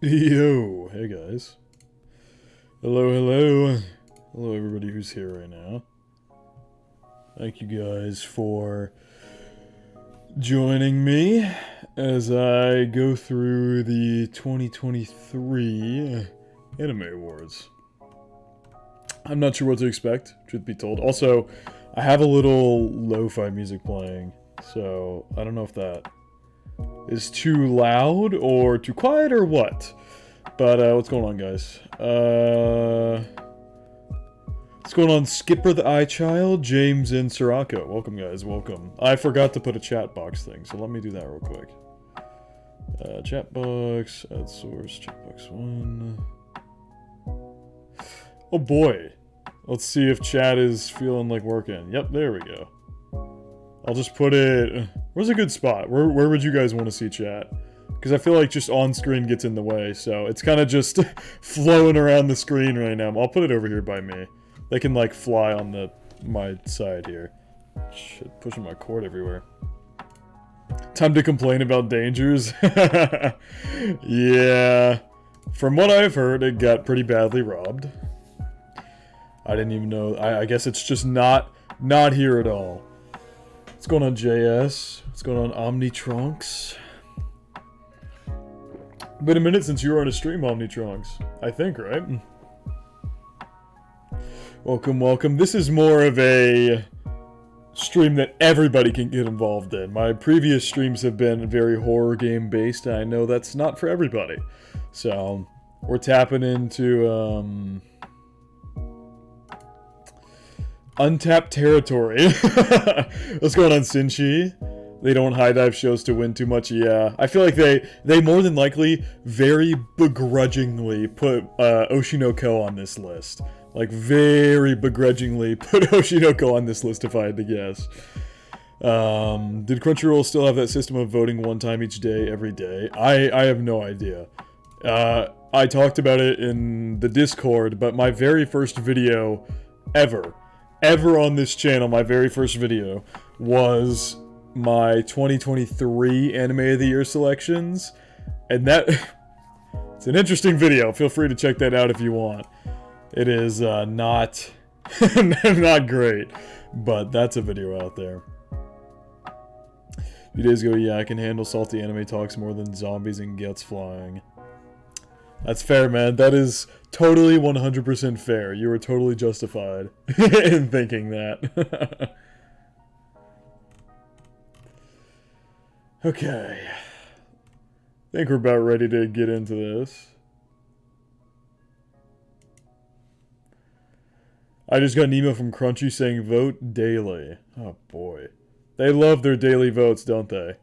Yo, hey guys. Hello, hello. Hello everybody who's here right now. Thank you guys for joining me as I go through the 2023 Anime Awards. I'm not sure what to expect, truth be told. Also, I have a little lo-fi music playing, so I don't know if that is too loud or too quiet or what. But what's going on, guys? What's going on, Skipper the Eye Child, James, and Sirocco? Welcome, guys. Welcome. I forgot to put a chat box thing, so let me do that real quick. Chat box, add source, chat box 1. Oh boy. Let's see if chat is feeling like working. Yep, there we go. I'll just put it... Where's a good spot? Where would you guys want to see chat? Because I feel like just on-screen gets in the way, so it's kind of just flowing around the screen right now. I'll put it over here by me. They can, like, fly on my side here. Shit, pushing my cord everywhere. Time to complain about dangers? Yeah. From what I've heard, it got pretty badly robbed. I didn't even know. I guess it's just not here at all. What's going on, JS? What's going on, Omnitrunks? Been a minute since you were on a stream, Omnitrunks. I think, right? Welcome, welcome. This is more of a stream that everybody can get involved in. My previous streams have been very horror game based, and I know that's not for everybody. So, we're tapping into, untapped territory. What's going on, Sinchi? They don't high dive shows to win too much. Yeah, I feel like they more than likely very begrudgingly put Oshinoko on this list. Like very begrudgingly put Oshinoko on this list if I had to guess. Did Crunchyroll still have that system of voting one time each day every day? I have no idea. I talked about it in the Discord, but my very first video ever on this channel, my very first video was my 2023 Anime of the Year selections, and that it's an interesting video. Feel free to check that out if you want. It is not not great, but that's a video out there. A few days ago, yeah, I can handle salty anime talks more than zombies and guts flying. That's fair, man. That is totally 100% fair. You were totally justified in thinking that. Okay. I think we're about ready to get into this. I just got an email from Crunchy saying vote daily. Oh boy. They love their daily votes, don't they?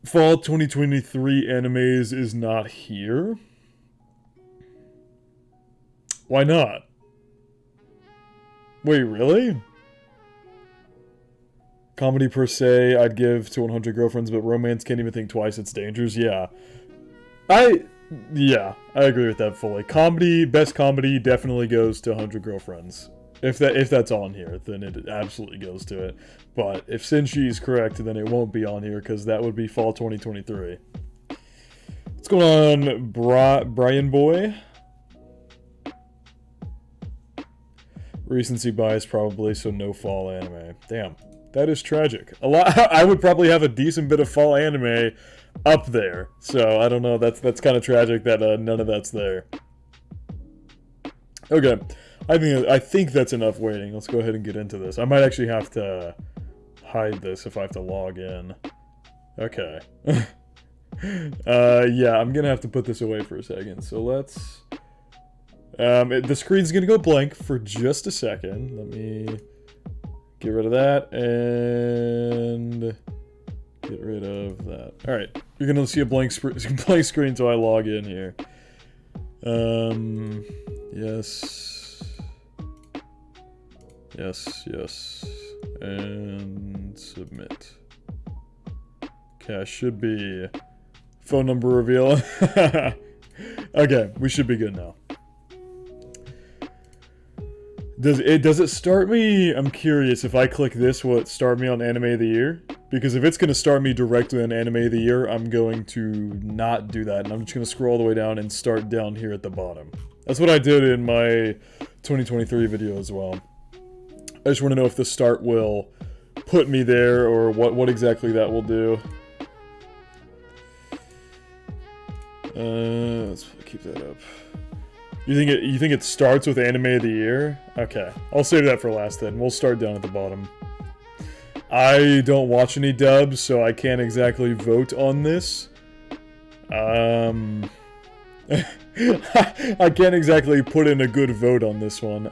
Fall 2023 animes is not here? Why not? Wait, really? Comedy per se, I'd give to 100 Girlfriends, but romance can't even think twice, it's dangerous. Yeah. Yeah, I agree with that fully. Comedy, best comedy definitely goes to 100 Girlfriends. If that's on here, then it absolutely goes to it. But if Sinchi is correct, then it won't be on here, because that would be fall 2023. What's going on, Brian Boy? Recency bias probably, so no fall anime. Damn. That is tragic. A lot. I would probably have a decent bit of fall anime up there. So I don't know. That's kind of tragic that none of that's there. Okay, I think that's enough waiting. Let's go ahead and get into this. I might actually have to hide this if I have to log in. Okay. Yeah, I'm gonna have to put this away for a second. So let's. The screen's gonna go blank for just a second. Let me. Get rid of that, and get rid of that. Alright, you're gonna see a blank screen until I log in here. Yes. Yes, and submit. Okay, I should be phone number reveal. Okay, we should be good now. Does it start me? I'm curious if I click this, will it start me on Anime of the Year? Because if it's going to start me directly on Anime of the Year, I'm going to not do that. And I'm just going to scroll all the way down and start down here at the bottom. That's what I did in my 2023 video as well. I just want to know if the start will put me there, or what exactly that will do. Let's keep that up. You think it starts with Anime of the Year? Okay, I'll save that for last then. We'll start down at the bottom. I don't watch any dubs, so I can't exactly vote on this. I can't exactly put in a good vote on this one.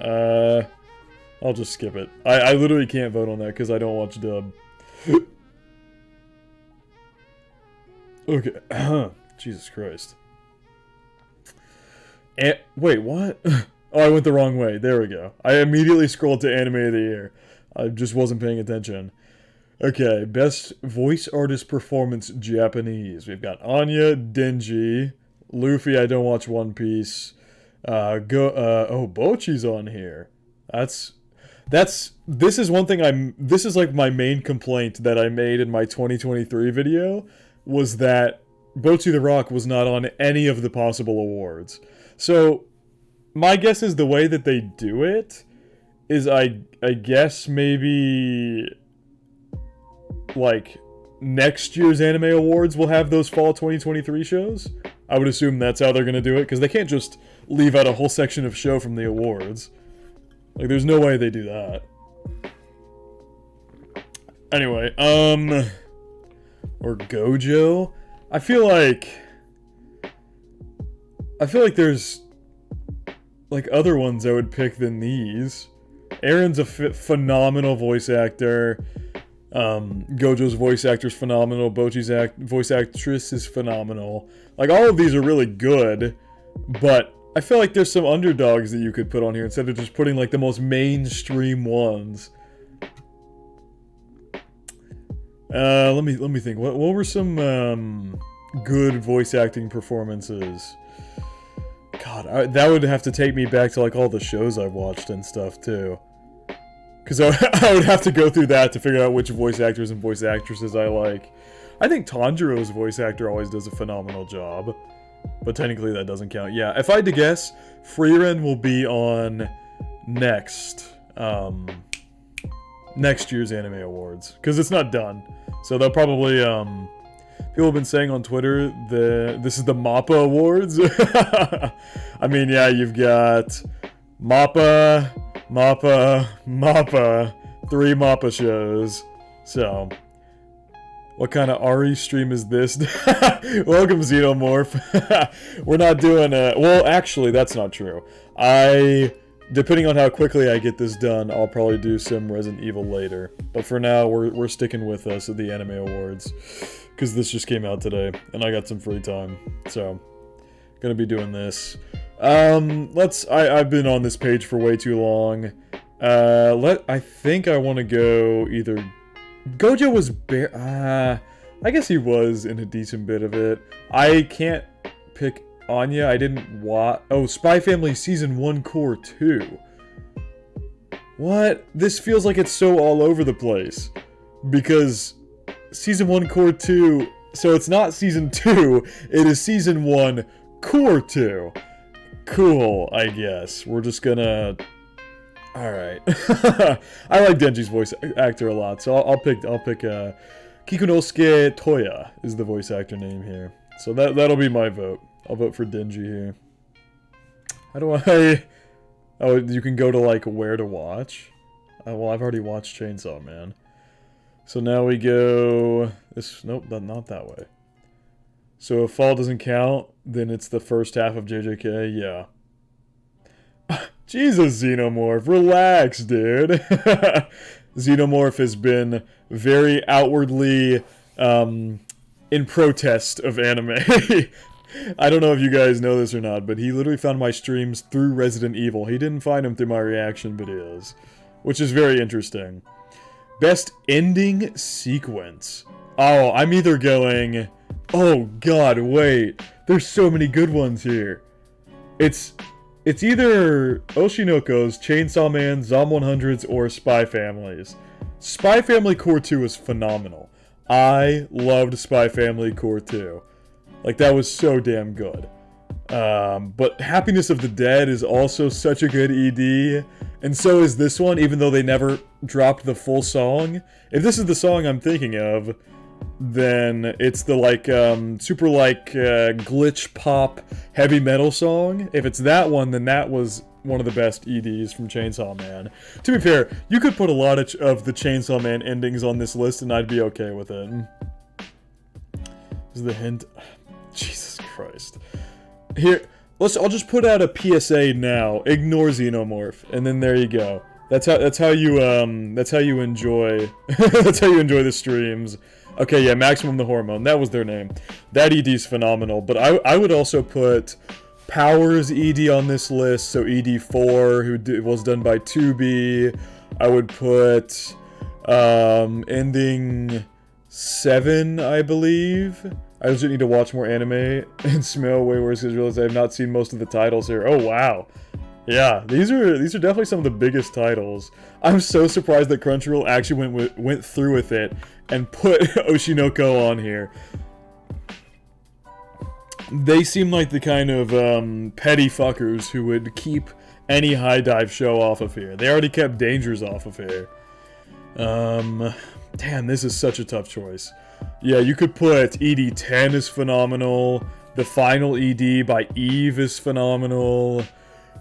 I'll just skip it. I literally can't vote on that because I don't watch dub. Okay. Jesus Christ. Wait, what? Oh, I went the wrong way. There we go. I immediately scrolled to Anime of the Year. I just wasn't paying attention. Okay, Best Voice Artist Performance Japanese. We've got Anya, Denji, Luffy, I don't watch One Piece. Oh, Bocchi's on here. This is one thing this is like my main complaint that I made in my 2023 video, was that Bocchi the Rock was not on any of the possible awards. So, my guess is the way that they do it is I guess maybe like next year's anime awards will have those fall 2023 shows. I would assume that's how they're going to do it, because they can't just leave out a whole section of show from the awards. Like, there's no way they do that. Anyway, or Gojo? I feel like there's like other ones I would pick than these. Aaron's a phenomenal voice actor. Gojo's voice actor is phenomenal. Bocchi's voice actress is phenomenal. Like, all of these are really good, but I feel like there's some underdogs that you could put on here instead of just putting like the most mainstream ones. Let me think. What were some good voice acting performances? God, that would have to take me back to like all the shows I've watched and stuff too. Because I would have to go through that to figure out which voice actors and voice actresses I like. I think Tanjiro's voice actor always does a phenomenal job. But technically that doesn't count. Yeah, if I had to guess, Frieren will be on next year's anime awards. Because it's not done. So they'll probably, people have been saying on Twitter this is the MAPPA awards. I mean, yeah, you've got MAPPA, 3 MAPPA shows. So, what kind of RE stream is this? Welcome, Xenomorph. We're not doing well, actually, that's not true. Depending on how quickly I get this done, I'll probably do some Resident Evil later. But for now, we're sticking with us at the Anime Awards. Because this just came out today, and I got some free time. So, gonna be doing this. I've been on this page for way too long. I think I want to go either... Gojo was I guess he was in a decent bit of it. I can't pick Anya. I didn't watch... Oh, Spy Family Season 1 Core 2. What? This feels like it's so all over the place. Because Season 1 Core 2... So it's not Season 2, it is Season 1 Core 2. Cool, I guess. We're just gonna... Alright. I like Denji's voice actor a lot, so I'll pick Kikunosuke Toya is the voice actor name here. So that'll be my vote. I'll vote for Denji here. How do I... Oh, you can go to, like, where to watch? Well, I've already watched Chainsaw Man. So now we go... Nope, not that way. So if Fall doesn't count, then it's the first half of JJK? Yeah. Jesus, Xenomorph, relax, dude. Xenomorph has been very outwardly in protest of anime. I don't know if you guys know this or not, but he literally found my streams through Resident Evil. He didn't find them through my reaction videos, which is very interesting. Best ending sequence. Oh, I'm either going... Oh, God, wait. There's so many good ones here. It's either Oshinoko's, Chainsaw Man, Zom 100's, or Spy Family's. Spy Family Core 2 is phenomenal. I loved Spy Family Core 2. Like, that was so damn good. But Happiness of the Dead is also such a good ED, and so is this one, even though they never dropped the full song. If this is the song I'm thinking of, then it's the, like, super, like, glitch pop heavy metal song. If it's that one, then that was one of the best EDs from Chainsaw Man. To be fair, you could put a lot of the Chainsaw Man endings on this list, and I'd be okay with it. This is the hint. Jesus Christ. Here, I'll just put out a PSA now. Ignore Xenomorph, and then there you go. That's how you enjoy that's how you enjoy the streams. Okay, yeah, Maximum the Hormone. That was their name. That ED's phenomenal. But I would also put Powers ED on this list. So ED4, who was done by 2B. I would put ending 7, I believe. I just need to watch more anime and smell way worse because I realize I have not seen most of the titles here. Oh wow, yeah, these are definitely some of the biggest titles. I'm so surprised that Crunchyroll actually went through with it and put Oshinoko on here. They seem like the kind of petty fuckers who would keep any high dive show off of here. They already kept Dangers off of here. Damn, this is such a tough choice. Yeah, you could put ED10 is phenomenal. The final ED by Eve is phenomenal.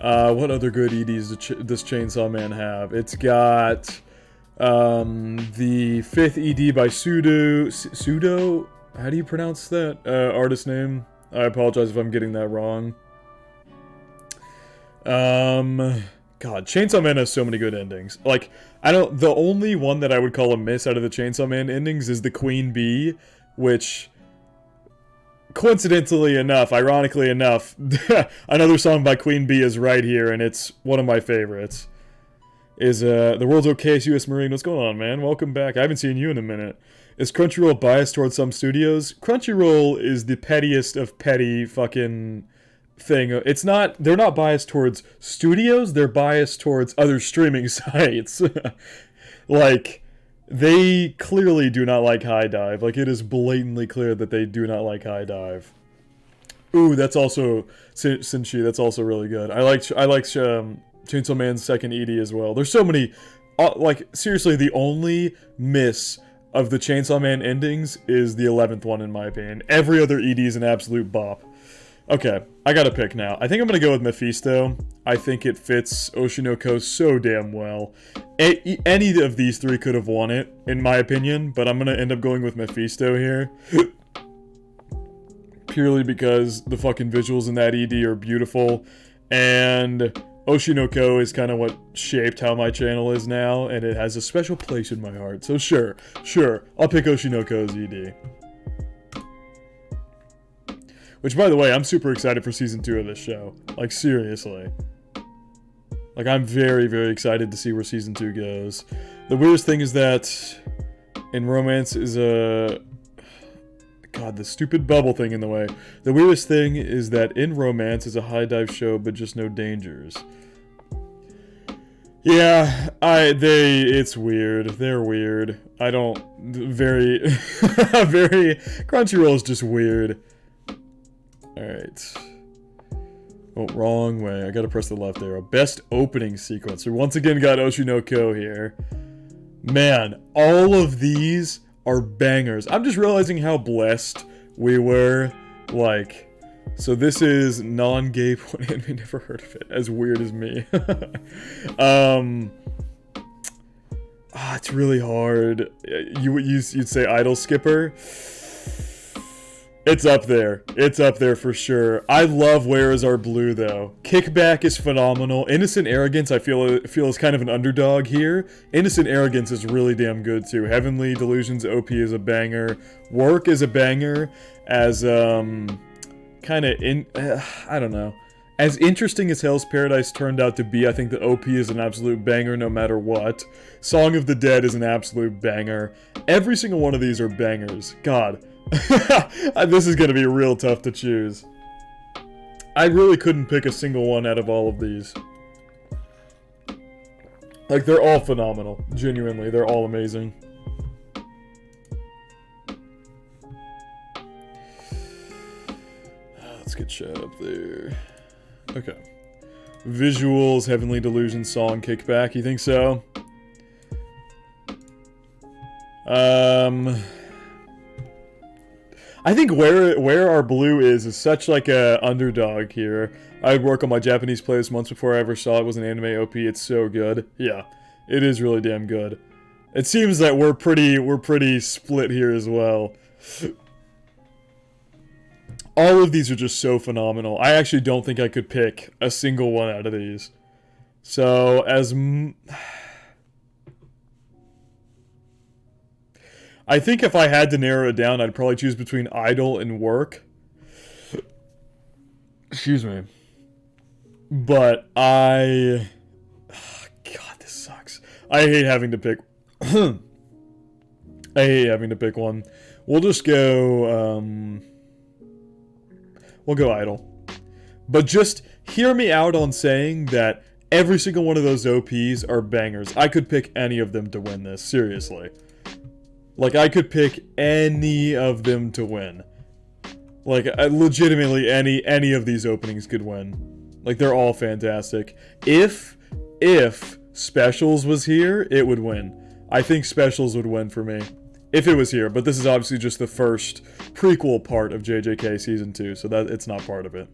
What other good EDs does Chainsaw Man have? It's got the 5th ED by Pseudo? How do you pronounce that artist name? I apologize if I'm getting that wrong. God, Chainsaw Man has so many good endings. Like, the only one that I would call a miss out of the Chainsaw Man endings is the Queen Bee, which, coincidentally enough, ironically enough, another song by Queen Bee is right here, and it's one of my favorites. Is, The World's Okayest US Marine. What's going on, man? Welcome back. I haven't seen you in a minute. Is Crunchyroll biased towards some studios? Crunchyroll is the pettiest of petty fucking thing. They're not biased towards studios, they're biased towards other streaming sites. Like, they clearly do not like High Dive. Like, it is blatantly clear that they do not like High Dive. Ooh, that's also Sinchi, that's also really good. I like Chainsaw Man's second ED as well. There's so many, like, seriously, the only miss of the Chainsaw Man endings is the 11th one, in my opinion. Every other ED is an absolute bop. Okay, I gotta pick now. I think I'm gonna go with Mephisto. I think it fits Oshinoko so damn well. Any of these three could have won it, in my opinion, but I'm gonna end up going with Mephisto here. Purely because the fucking visuals in that ED are beautiful, and Oshinoko is kind of what shaped how my channel is now, and it has a special place in my heart. So sure, I'll pick Oshinoko's ED. Which, by the way, I'm super excited for Season 2 of this show. Like, seriously. Like, I'm very, very excited to see where Season 2 goes. The weirdest thing is that in romance is a... God, the stupid bubble thing in the way. The weirdest thing is that in romance is a high dive show, but just no dangers. Yeah, it's weird. They're weird. Crunchyroll is just weird. Alright. Oh, wrong way. I gotta press the left arrow. Best opening sequence. We once again got Oshinoko here. Man, all of these are bangers. I'm just realizing how blessed we were. Like, so this is non-gay porn anime. Never heard of it. As weird as me. It's really hard. You'd say Idol Skipper. It's up there. It's up there for sure. I love Where Is Our Blue, though. Kickback is phenomenal. Innocent Arrogance, I feel is kind of an underdog here. Innocent Arrogance is really damn good, too. Heavenly Delusions OP is a banger. Work is a banger. As, I don't know. As interesting as Hell's Paradise turned out to be, I think the OP is an absolute banger no matter what. Song of the Dead is an absolute banger. Every single one of these are bangers. God. This is gonna be real tough to choose. I really couldn't pick a single one out of all of these. Like, they're all phenomenal. Genuinely, they're all amazing. Let's get chat up there. Okay. Visuals, Heavenly Delusion song, kickback. You think so? I think where our blue is such like a underdog here. I'd work on my Japanese playlist months before I ever saw it was an anime OP. It's so good. Yeah, it is really damn good. It seems that we're pretty split here as well. All of these are just so phenomenal. I actually don't think I could pick a single one out of these. So, I think if I had to narrow it down, I'd probably choose between Idol and Work. Excuse me. But God, this sucks. I hate having to pick... I hate having to pick one. We'll just go, we'll go Idol. But just hear me out on saying that every single one of those OPs are bangers. I could pick any of them to win this, seriously. Like, I could pick any of them to win. Like, legitimately, any of these openings could win. Like, they're all fantastic. If Specials was here, it would win. I think Specials would win for me. If it was here, but this is obviously just the first prequel part of JJK Season 2, so that it's not part of it.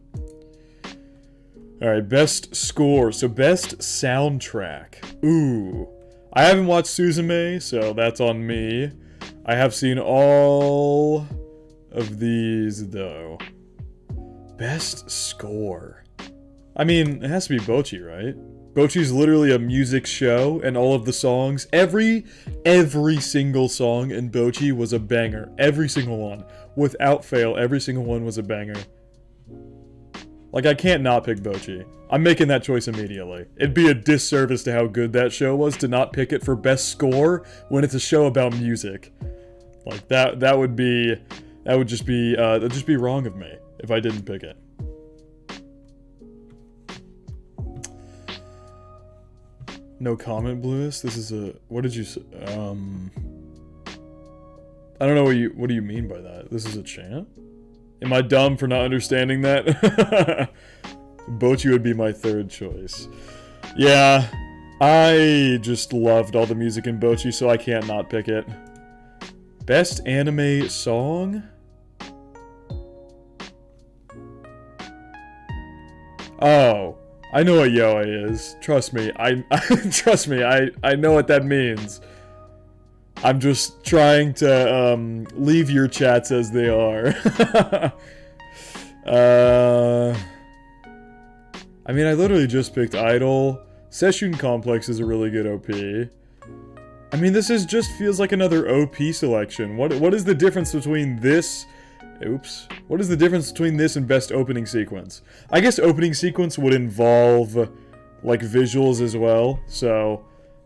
Alright, best score. So, best soundtrack. Ooh. I haven't watched Suzume, so that's on me. I have seen all of these, though. Best score. I mean, it has to be Bocchi, right? Bocchi's literally a music show, and all of the songs, every single song in Bocchi was a banger. Every single one. Without fail, every single one was a banger. Like, I can't not pick Bocchi. I'm making that choice immediately. It'd be a disservice to how good that show was to not pick it for best score when it's a show about music. Like, that'd just be wrong of me if I didn't pick it. No comment, Bluist? This is a... What did you say? I don't know what do you mean by that? This is a chant? Am I dumb for not understanding that? Bocchi would be my third choice. Yeah, I just loved all the music in Bocchi, so I can't not pick it. Best anime song? Oh, I know what Yoa is. Trust me, trust me, I know what that means. I'm just trying to leave your chats as they are. I mean, I literally just picked Idol. Session Complex is a really good OP. I mean, this just feels like another OP selection. What is the difference between this... Oops. What is the difference between this and best opening sequence? I guess opening sequence would involve, like, visuals as well. So,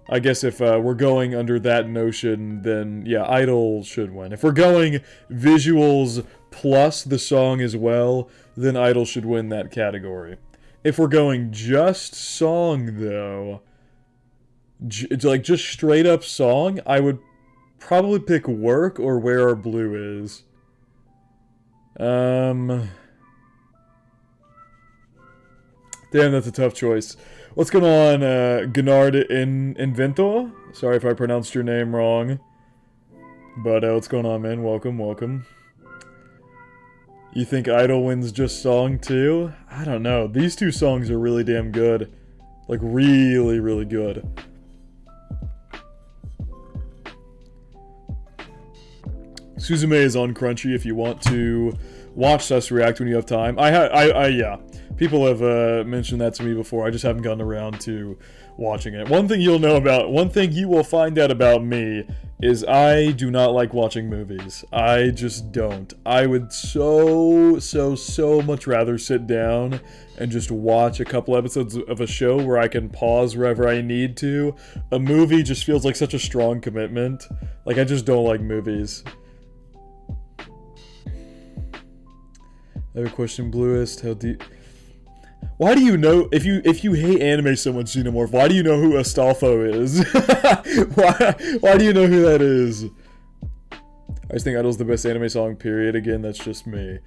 I guess if we're going under that notion, then, yeah, Idol should win. If we're going visuals plus the song as well, then Idol should win that category. If we're going just song, though, like, just straight up song, I would probably pick Work or Where Our Blue Is. Damn, that's a tough choice. What's going on, Gennard Inventor? Sorry if I pronounced your name wrong. But, what's going on, man? Welcome, welcome. You think Idol wins just song, too? I don't know. These two songs are really damn good. Like, really, really good. Suzume is on Crunchy if you want to watch us react when you have time. Yeah. People have mentioned that to me before. I just haven't gotten around to watching it. One thing you will find out about me is I do not like watching movies. I just don't. I would so much rather sit down and just watch a couple episodes of a show where I can pause wherever I need to. A movie just feels like such a strong commitment. Like, I just don't like movies. I have a question, Bluist. How deep... Why do you know, if you hate anime so much, Xenomorph, why do you know who Astolfo is? why do you know who that is? I just think Idol's the best anime song, period. Again, that's just me.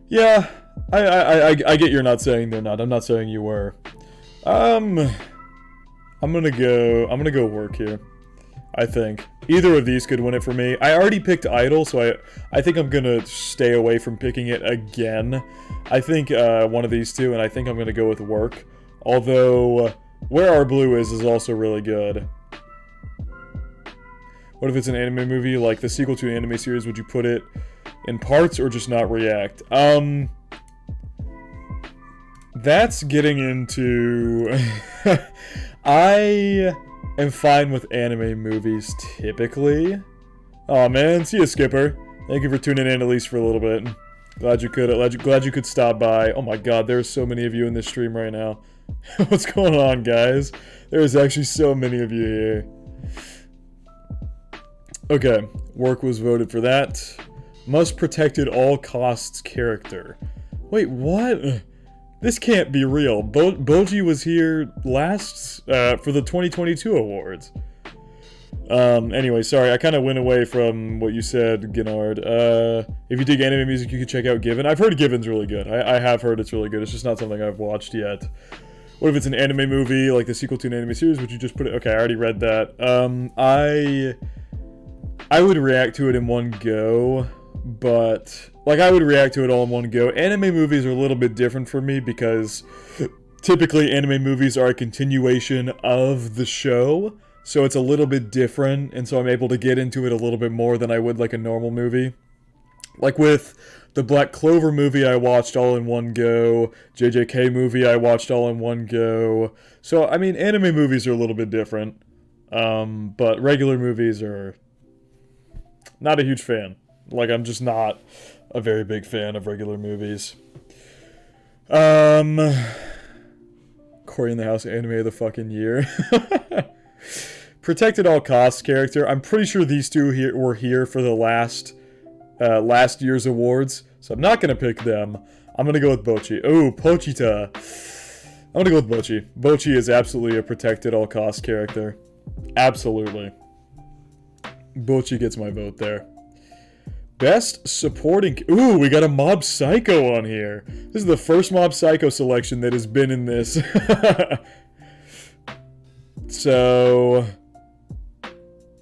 Yeah, I get you're not saying they're not. I'm not saying you were. I'm gonna go work here. I think either of these could win it for me. I already picked Idol, so I think I'm gonna stay away from picking it again. I think one of these two, and I think I'm gonna go with Work. Although Where Our Blue is also really good. What if it's an anime movie, like the sequel to an anime series? Would you put it in parts or just not react? That's getting into... I am fine with anime movies, typically. Aw, man. See ya, Skipper. Thank you for tuning in at least for a little bit. Glad you could stop by. Oh my god, there's so many of you in this stream right now. What's going on, guys? There's actually so many of you here. Okay, Work was voted for that. Must protect at all costs character. Wait, what? This can't be real. Boji was here last, for the 2022 awards. Anyway, sorry, I kind of went away from what you said, Gennard. If you dig anime music, you could check out Given. I've heard Given's really good. I have heard it's really good. It's just not something I've watched yet. What if it's an anime movie, like the sequel to an anime series? Would you just put it... Okay, I already read that. I would react to it in one go, but... Like, I would react to it all in one go. Anime movies are a little bit different for me because typically anime movies are a continuation of the show, so it's a little bit different, and so I'm able to get into it a little bit more than I would like a normal movie. Like with the Black Clover movie, I watched all in one go. JJK movie, I watched all in one go. So, I mean, anime movies are a little bit different, but regular movies are... Not a huge fan. Like, I'm just not a very big fan of regular movies. Cory in the House anime of the fucking year. Protect at all costs character. I'm pretty sure these two were here for the last year's awards, so I'm not gonna pick them. I'm gonna go with Bochi. Oh, Pochita. I'm gonna go with Bochi. Bochi is absolutely a protect at all costs character. Absolutely. Bochi gets my vote there. Best supporting... Ooh, we got a Mob Psycho on here. This is the first Mob Psycho selection that has been in this. So...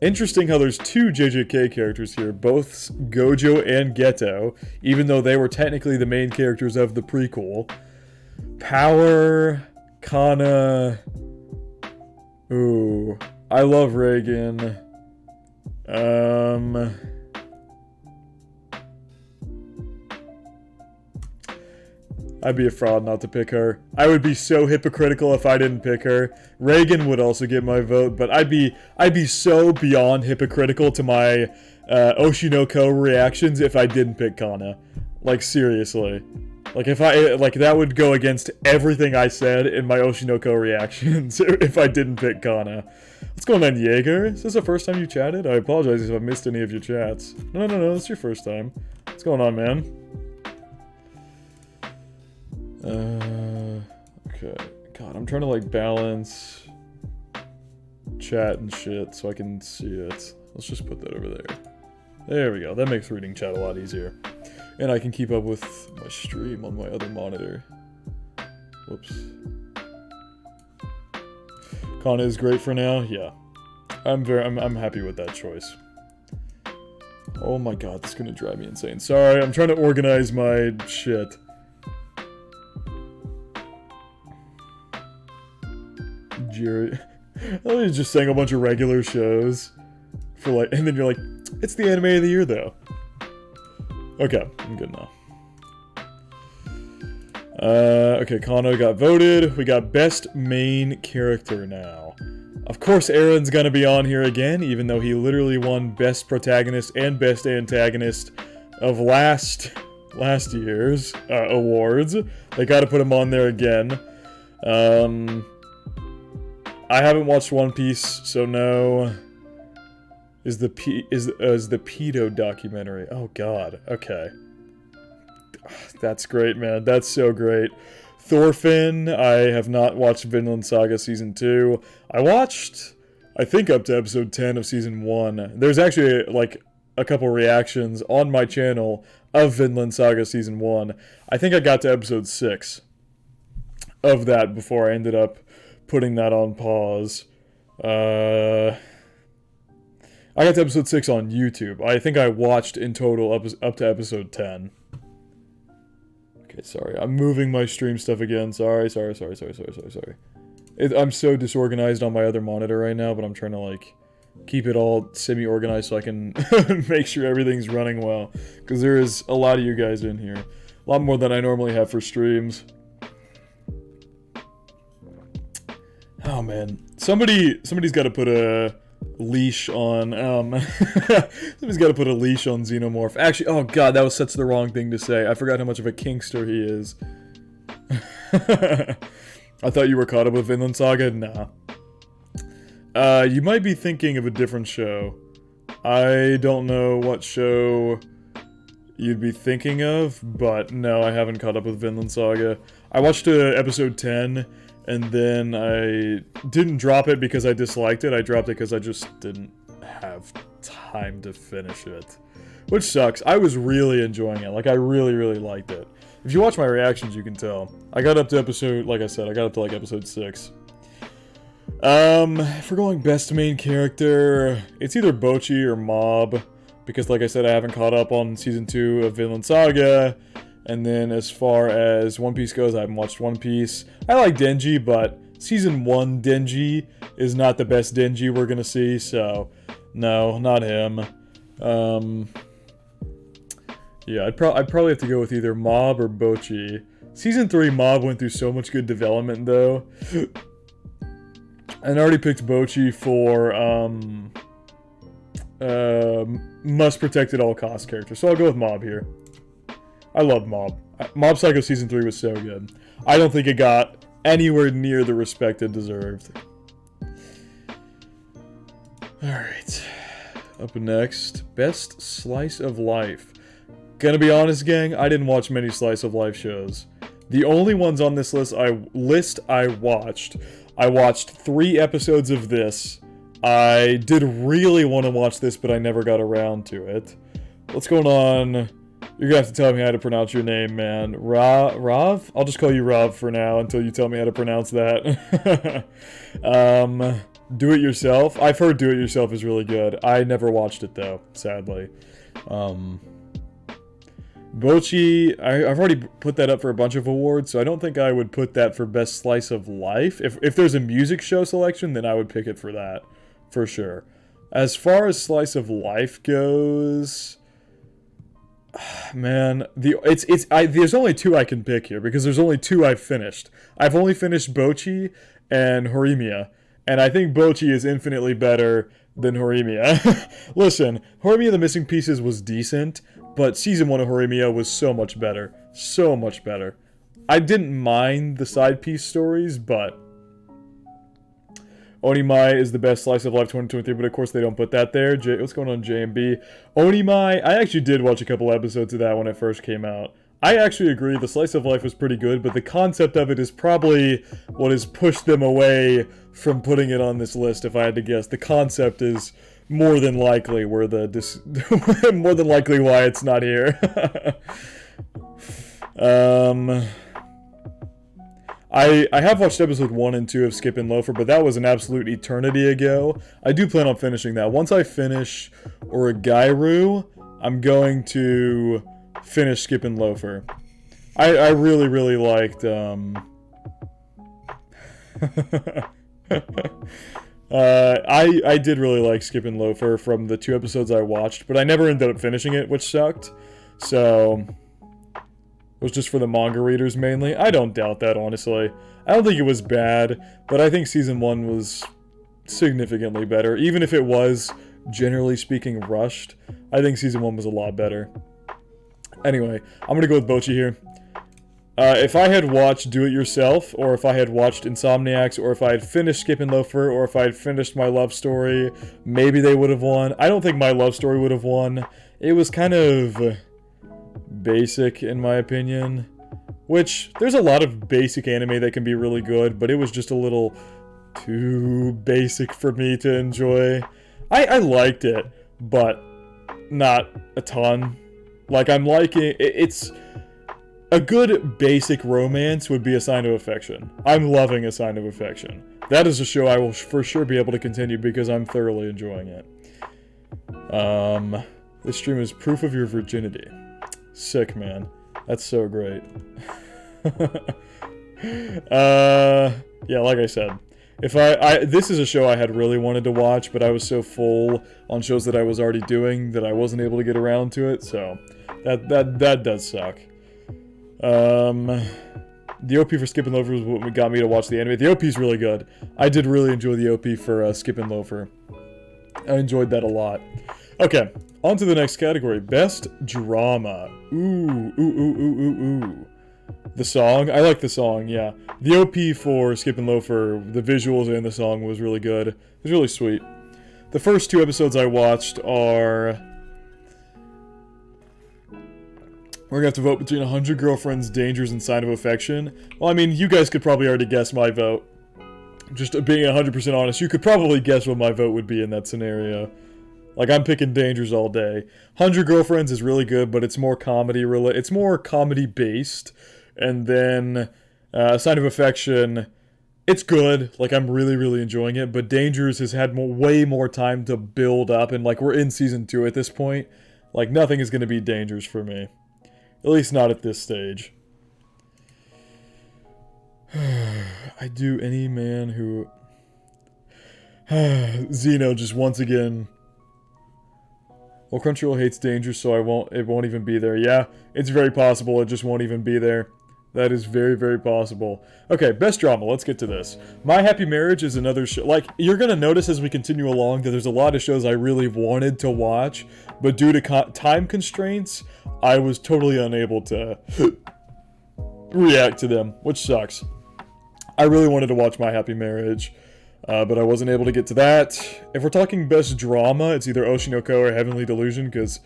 Interesting how there's two JJK characters here, both Gojo and Geto, even though they were technically the main characters of the prequel. Power... Kana... Ooh... I love Reagan. I'd be a fraud not to pick her. I would be so hypocritical if I didn't pick her. Reagan would also get my vote, but I'd be so beyond hypocritical to my Oshinoko reactions if I didn't pick Kana. Like, seriously. Like, that would go against everything I said in my Oshinoko reactions if I didn't pick Kana. What's going on, Jaeger? Is this the first time you chatted? I apologize if I missed any of your chats. No, it's your first time. What's going on, man? Okay. God, I'm trying to, like, balance chat and shit so I can see it. Let's just put that over there. There we go. That makes reading chat a lot easier. And I can keep up with my stream on my other monitor. Whoops. Kana is great for now? Yeah. I'm happy with that choice. Oh my god, this is gonna drive me insane. Sorry, I'm trying to organize my shit. Jerry. I was just saying a bunch of regular shows. For like, and then you're like, it's the anime of the year though. Okay, I'm good now. Okay, Kano got voted. We got best main character now. Of course, Aaron's gonna be on here again, even though he literally won best protagonist and best antagonist of last year's awards. They gotta put him on there again. I haven't watched One Piece, so no. Is the pedo documentary? Oh god. Okay. That's great, man. That's so great. Thorfinn. I have not watched Vinland Saga season 2. I watched, I think, up to episode 10 of season 1. There's actually like a couple reactions on my channel of Vinland Saga Season 1. I think I got to episode 6 of that before I ended up putting that on pause. I got to episode 6 on YouTube. I think I watched in total up to episode 10. Okay, sorry. I'm moving my stream stuff again. Sorry. I'm so disorganized on my other monitor right now, but I'm trying to, like, keep it all semi-organized so I can make sure everything's running well. Because there is a lot of you guys in here. A lot more than I normally have for streams. Oh, man. Somebody's got to put a leash on, somebody's got to put a leash on Xenomorph. Actually, oh god, that was such the wrong thing to say. I forgot how much of a kinkster he is. I thought you were caught up with Vinland Saga? Nah. You might be thinking of a different show. I don't know what show you'd be thinking of, but no, I haven't caught up with Vinland Saga. I watched episode 10, and then I didn't drop it because I disliked it. I dropped it because I just didn't have time to finish it. Which sucks. I was really enjoying it. Like, I really, really liked it. If you watch my reactions, you can tell. I got up to episode, like I said, I got up to, like, episode 6. If we're going best main character, it's either Bocchi or Mob. Because, like I said, I haven't caught up on Season 2 of Vinland Saga. And then as far as One Piece goes, I haven't watched One Piece. I like Denji, but Season 1 Denji is not the best Denji we're gonna see, so no, not him. Yeah, I'd probably have to go with either Mob or Bocchi. Season 3 Mob went through so much good development, though. And I already picked Bocchi for, must protect at all costs character, so I'll go with Mob here. I love Mob. Mob Psycho Season 3 was so good. I don't think it got anywhere near the respect it deserved. Alright. Up next, Best Slice of Life. Gonna be honest, gang, I didn't watch many Slice of Life shows. The only ones on this list I watched 3 episodes of this. I did really want to watch this, but I never got around to it. What's going on? You're gonna have to tell me how to pronounce your name, man. Rav? I'll just call you Rav for now until you tell me how to pronounce that. Do It Yourself. I've heard Do It Yourself is really good. I never watched it though, sadly. Bocchi, I've already put that up for a bunch of awards, so I don't think I would put that for Best Slice of Life. If there's a music show selection, then I would pick it for that, for sure. As far as Slice of Life goes, man, there's only 2 I can pick here, because there's only 2 I've finished. I've only finished Bocchi and Horimiya, and I think Bocchi is infinitely better than Horimiya. Listen, Horimiya the Missing Pieces was decent, but Season 1 of Horimiya was so much better. So much better. I didn't mind the side piece stories, but Onimai is the best Slice of Life 2023, but of course they don't put that there. What's going on, JMB? Onimai, I actually did watch a couple episodes of that when it first came out. I actually agree, the Slice of Life was pretty good, but the concept of it is probably what has pushed them away from putting it on this list, if I had to guess. The concept is more than likely where more than likely why it's not here. I have watched episode 1 and 2 of Skip and Loafer, but that was an absolute eternity ago. I do plan on finishing that. Once I finish Origairu, I'm going to finish Skip and Loafer. I really, really liked, I did really like Skip and Loafer from the 2 episodes I watched, but I never ended up finishing it, which sucked. So it was just for the manga readers mainly. I don't doubt that, honestly. I don't think it was bad, but I think Season 1 was significantly better. Even if it was, generally speaking, rushed, I think Season 1 was a lot better. Anyway, I'm gonna go with Bocchi here. If I had watched Do It Yourself, or if I had watched Insomniacs, or if I had finished Skip and Loafer, or if I had finished My Love Story, maybe they would have won. I don't think My Love Story would have won. It was kind of basic, in my opinion. Which, there's a lot of basic anime that can be really good, but it was just a little too basic for me to enjoy. I liked it, but not a ton. Like, I'm liking... It's... A good basic romance would be A Sign of Affection. I'm loving A Sign of Affection. That is a show I will for sure be able to continue because I'm thoroughly enjoying it. This stream is proof of your virginity. Sick, man. That's so great. Yeah, like I said. If this is a show I had really wanted to watch, but I was so full on shows that I was already doing that I wasn't able to get around to it, so that does suck. The OP for Skip and Loafer was what got me to watch the anime. The OP is really good. I did really enjoy the OP for Skip and Loafer. I enjoyed that a lot. Okay, on to the next category. Best Drama. Ooh. The song? I like the song, yeah. The OP for Skip and Loafer, the visuals and the song was really good. It was really sweet. The first 2 episodes I watched are... We're gonna have to vote between 100 Girlfriends, Dangers, and Sign of Affection. Well, I mean, you guys could probably already guess my vote. Just being 100% honest, you could probably guess what my vote would be in that scenario. Like, I'm picking Dangers all day. 100 Girlfriends is really good, but it's more it's more comedy-based. And then, Sign of Affection, it's good. Like, I'm really, really enjoying it. But Dangers has had way more time to build up. And, like, we're in Season 2 at this point. Like, nothing is going to be Dangers for me. At least not at this stage. I do any man who... Zeno just once again... Well, Crunchyroll hates Dangers, so it won't even be there. Yeah, it's very possible it just won't even be there. That is very, very possible. Okay, best drama. Let's get to this. My Happy Marriage is another show. Like, you're going to notice as we continue along that there's a lot of shows I really wanted to watch, but due to time constraints, I was totally unable to react to them, which sucks. I really wanted to watch My Happy Marriage, but I wasn't able to get to that. If we're talking best drama, it's either Oshinoko or Heavenly Delusion, because...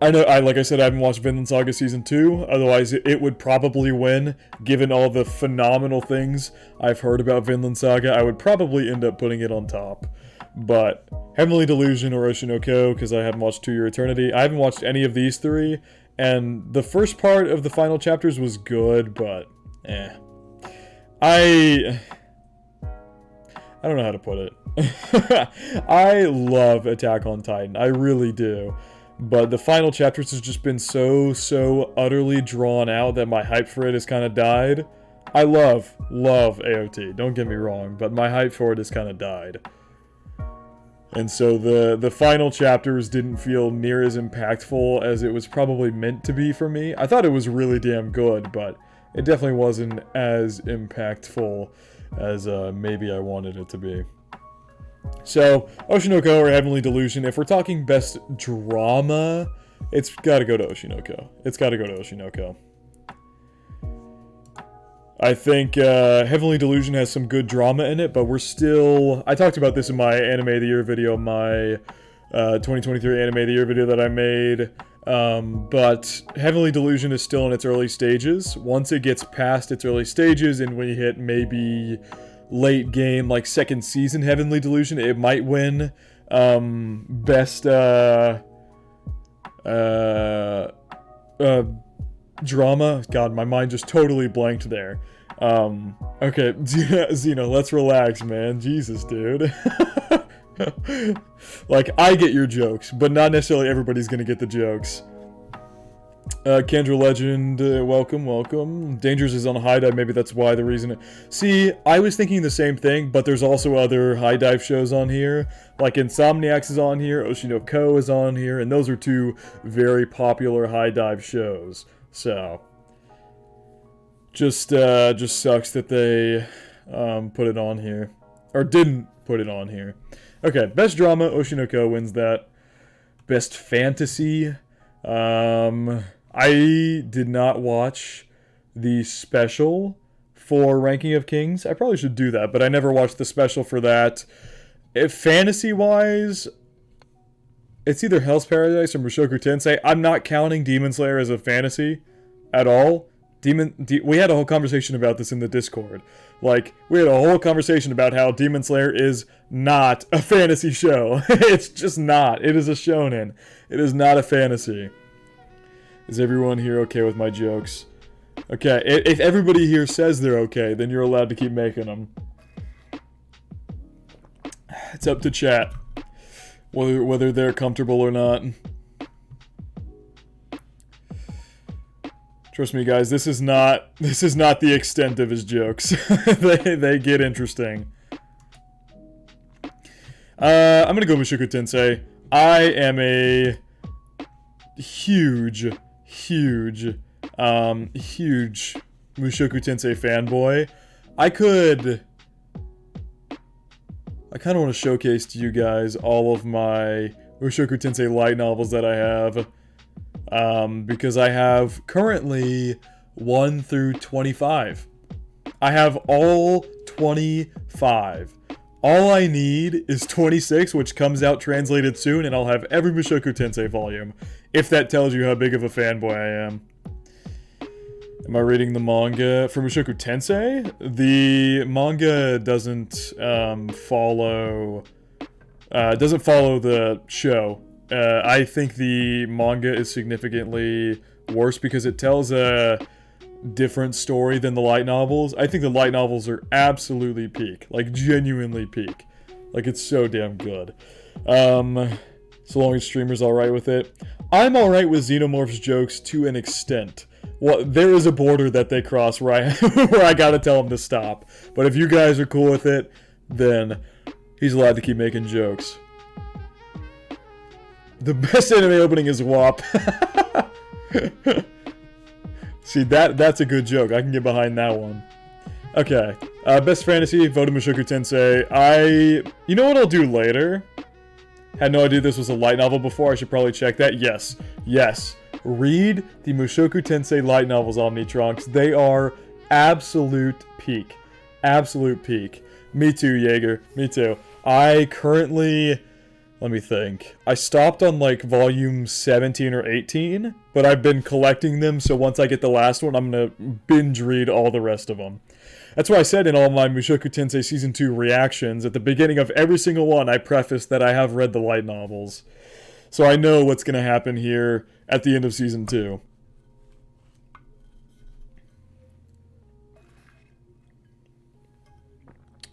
like I said, I haven't watched Vinland Saga Season 2, otherwise it would probably win, given all the phenomenal things I've heard about Vinland Saga. I would probably end up putting it on top. But Heavenly Delusion or Oshinoko, because I haven't watched To Your Eternity. I haven't watched any of these 3, and the first part of the final chapters was good, but I don't know how to put it. I love Attack on Titan. I really do. But the final chapters has just been so utterly drawn out that my hype for it has kind of died. I love AOT, don't get me wrong, but my hype for it has kind of died. And so the final chapters didn't feel near as impactful as it was probably meant to be for me. I thought it was really damn good, but it definitely wasn't as impactful as maybe I wanted it to be. So, Oshinoko or Heavenly Delusion, if we're talking best drama, it's gotta go to Oshinoko. It's gotta go to Oshinoko. I think Heavenly Delusion has some good drama in it, but we're still... I talked about this in my Anime of the Year video, my 2023 Anime of the Year video that I made, but Heavenly Delusion is still in its early stages. Once it gets past its early stages and we hit maybe... late game, like second season Heavenly Delusion, it might win best drama. God, my mind just totally blanked there. Okay, Zeno, let's relax, man. Jesus, dude. Like, I get your jokes, but not necessarily everybody's gonna get the jokes. Kendra Legend, welcome. Dangers is on a high dive, maybe that's why the reason... See, I was thinking the same thing, but there's also other high dive shows on here. Like Insomniacs is on here, Oshinoko is on here, and those are 2 very popular high dive shows. So... Just sucks that they put it on here. Or didn't put it on here. Okay, best drama, Oshinoko wins that. Best fantasy... I did not watch the special for Ranking of Kings. I probably should do that, but I never watched the special for that. If fantasy-wise, it's either Hell's Paradise or Mushoku Tensei. I'm not counting Demon Slayer as a fantasy at all. we had a whole conversation about this in the Discord. Like, we had a whole conversation about how Demon Slayer is not a fantasy show. It's just not. It is a shonen. It is not a fantasy. Is everyone here okay with my jokes? Okay, if everybody here says they're okay, then you're allowed to keep making them. It's up to chat whether they're comfortable or not. Trust me, guys, this is not the extent of his jokes. they get interesting. I'm gonna go Mushoku Tensei. I am a huge Mushoku Tensei fanboy. I kind of want to showcase to you guys all of my Mushoku Tensei light novels that I have. Because I have currently 1 through 25. I have all 25. All I need is 26, which comes out translated soon, and I'll have every Mushoku Tensei volume. If that tells you how big of a fanboy I am. Am I reading the manga for Mushoku Tensei? The manga doesn't follow the show. I think the manga is significantly worse because it tells a different story than the light novels. I think the light novels are absolutely peak. Like, genuinely peak. Like, it's so damn good. So long as streamer's alright with it. I'm alright with Xenomorph's jokes to an extent. Well, there is a border that they cross where I gotta tell him to stop. But if you guys are cool with it, then he's allowed to keep making jokes. The best anime opening is WAP. See, that's a good joke. I can get behind that one. Okay. Best fantasy, vote Mushoku Tensei. You know what I'll do later? Had no idea this was a light novel before. I should probably check that. Yes. Yes. Read the Mushoku Tensei light novels, Omnitrunks. They are absolute peak. Absolute peak. Me too, Jaeger. Me too. I currently... Let me think. I stopped on, like, volume 17 or 18, but I've been collecting them, so once I get the last one, I'm gonna binge read all the rest of them. That's why I said in all my Mushoku Tensei Season 2 reactions, at the beginning of every single one, I prefaced that I have read the light novels. So I know what's gonna happen here at the end of Season 2.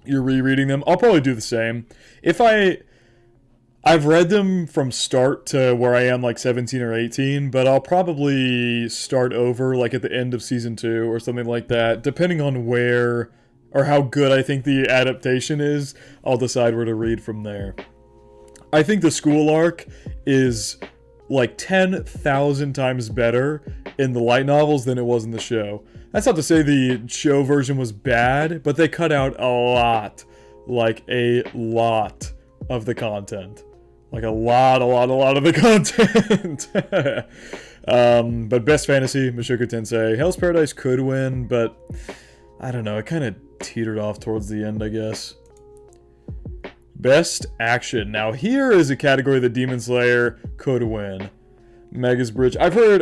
You're rereading them? I'll probably do the same. I've read them from start to where I am, like 17 or 18, but I'll probably start over, like at the end of Season 2 or something like that. Depending on where or how good I think the adaptation is, I'll decide where to read from there. I think the school arc is like 10,000 times better in the light novels than it was in the show. That's not to say the show version was bad, but they cut out a lot. Like a lot of the content. Like a lot of the content. But best fantasy, Mushoku Tensei. Hell's Paradise could win, but I don't know. It kind of teetered off towards the end, I guess. Best action. Now here is a category that Demon Slayer could win. Magus Bridge. I've heard.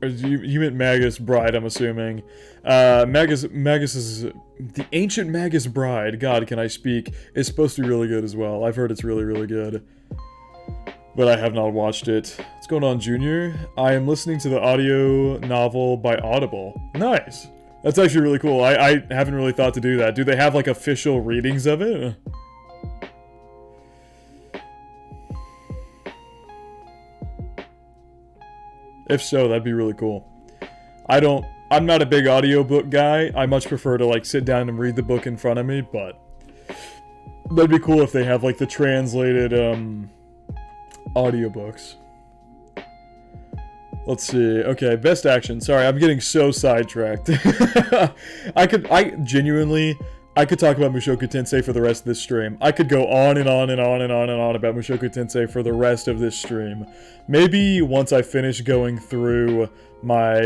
You meant Magus Bride, I'm assuming. Magus is... The Ancient Magus Bride, God, can I speak, is supposed to be really good as well. I've heard it's really, really good. But I have not watched it. What's going on, Junior? I am listening to the audio novel by Audible. Nice. That's actually really cool. I haven't really thought to do that. Do they have, like, official readings of it? If so, that'd be really cool. I'm not a big audiobook guy. I much prefer to, like, sit down and read the book in front of me, but that'd be cool if they have, like, the translated, audiobooks. Let's see. Okay, best action. Sorry, I'm getting so sidetracked. I could talk about Mushoku Tensei for the rest of this stream. I could go on and on and on and on and on about Mushoku Tensei for the rest of this stream. Maybe once I finish going through my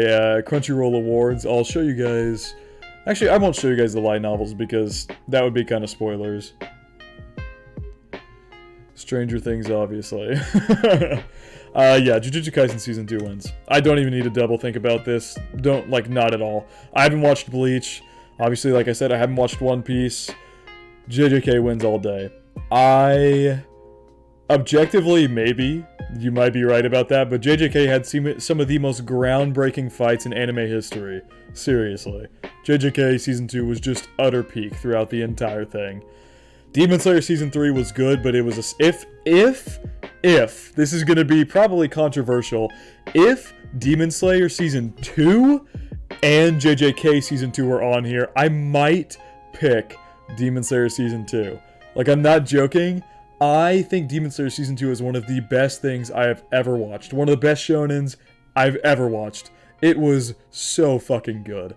Crunchyroll awards, I'll show you guys... Actually, I won't show you guys the light novels because that would be kind of spoilers. Stranger Things, obviously. Yeah, Jujutsu Kaisen Season 2 wins. I don't even need to double think about this. Don't, like, not at all. I haven't watched Bleach. Obviously, like I said, I haven't watched One Piece. JJK wins all day. Objectively, maybe. You might be right about that, but JJK had some of the most groundbreaking fights in anime history. Seriously. JJK Season 2 was just utter peak throughout the entire thing. Demon Slayer Season 3 was good, but it was if this is going to be probably controversial, if Demon Slayer Season 2 and JJK Season 2 were on here, I might pick Demon Slayer Season 2. Like, I'm not joking. I think Demon Slayer Season 2 is one of the best things I have ever watched. One of the best shonens I've ever watched. It was so fucking good.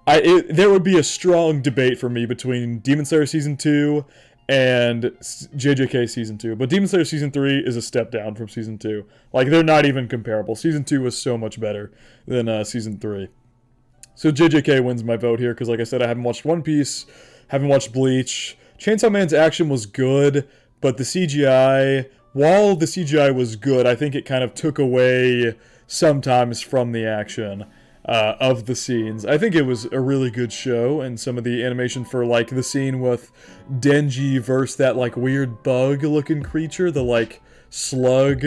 There would be a strong debate for me between Demon Slayer Season 2 and JJK Season 2. But Demon Slayer Season 3 is a step down from Season 2. Like, they're not even comparable. Season 2 was so much better than Season 3. So JJK wins my vote here, because like I said, I haven't watched One Piece, haven't watched Bleach. Chainsaw Man's action was good, but the CGI, while the CGI was good, I think it kind of took away sometimes from the action of the scenes. I think it was a really good show, and some of the animation for, like, the scene with Denji versus that, like, weird bug-looking creature, the, like, slug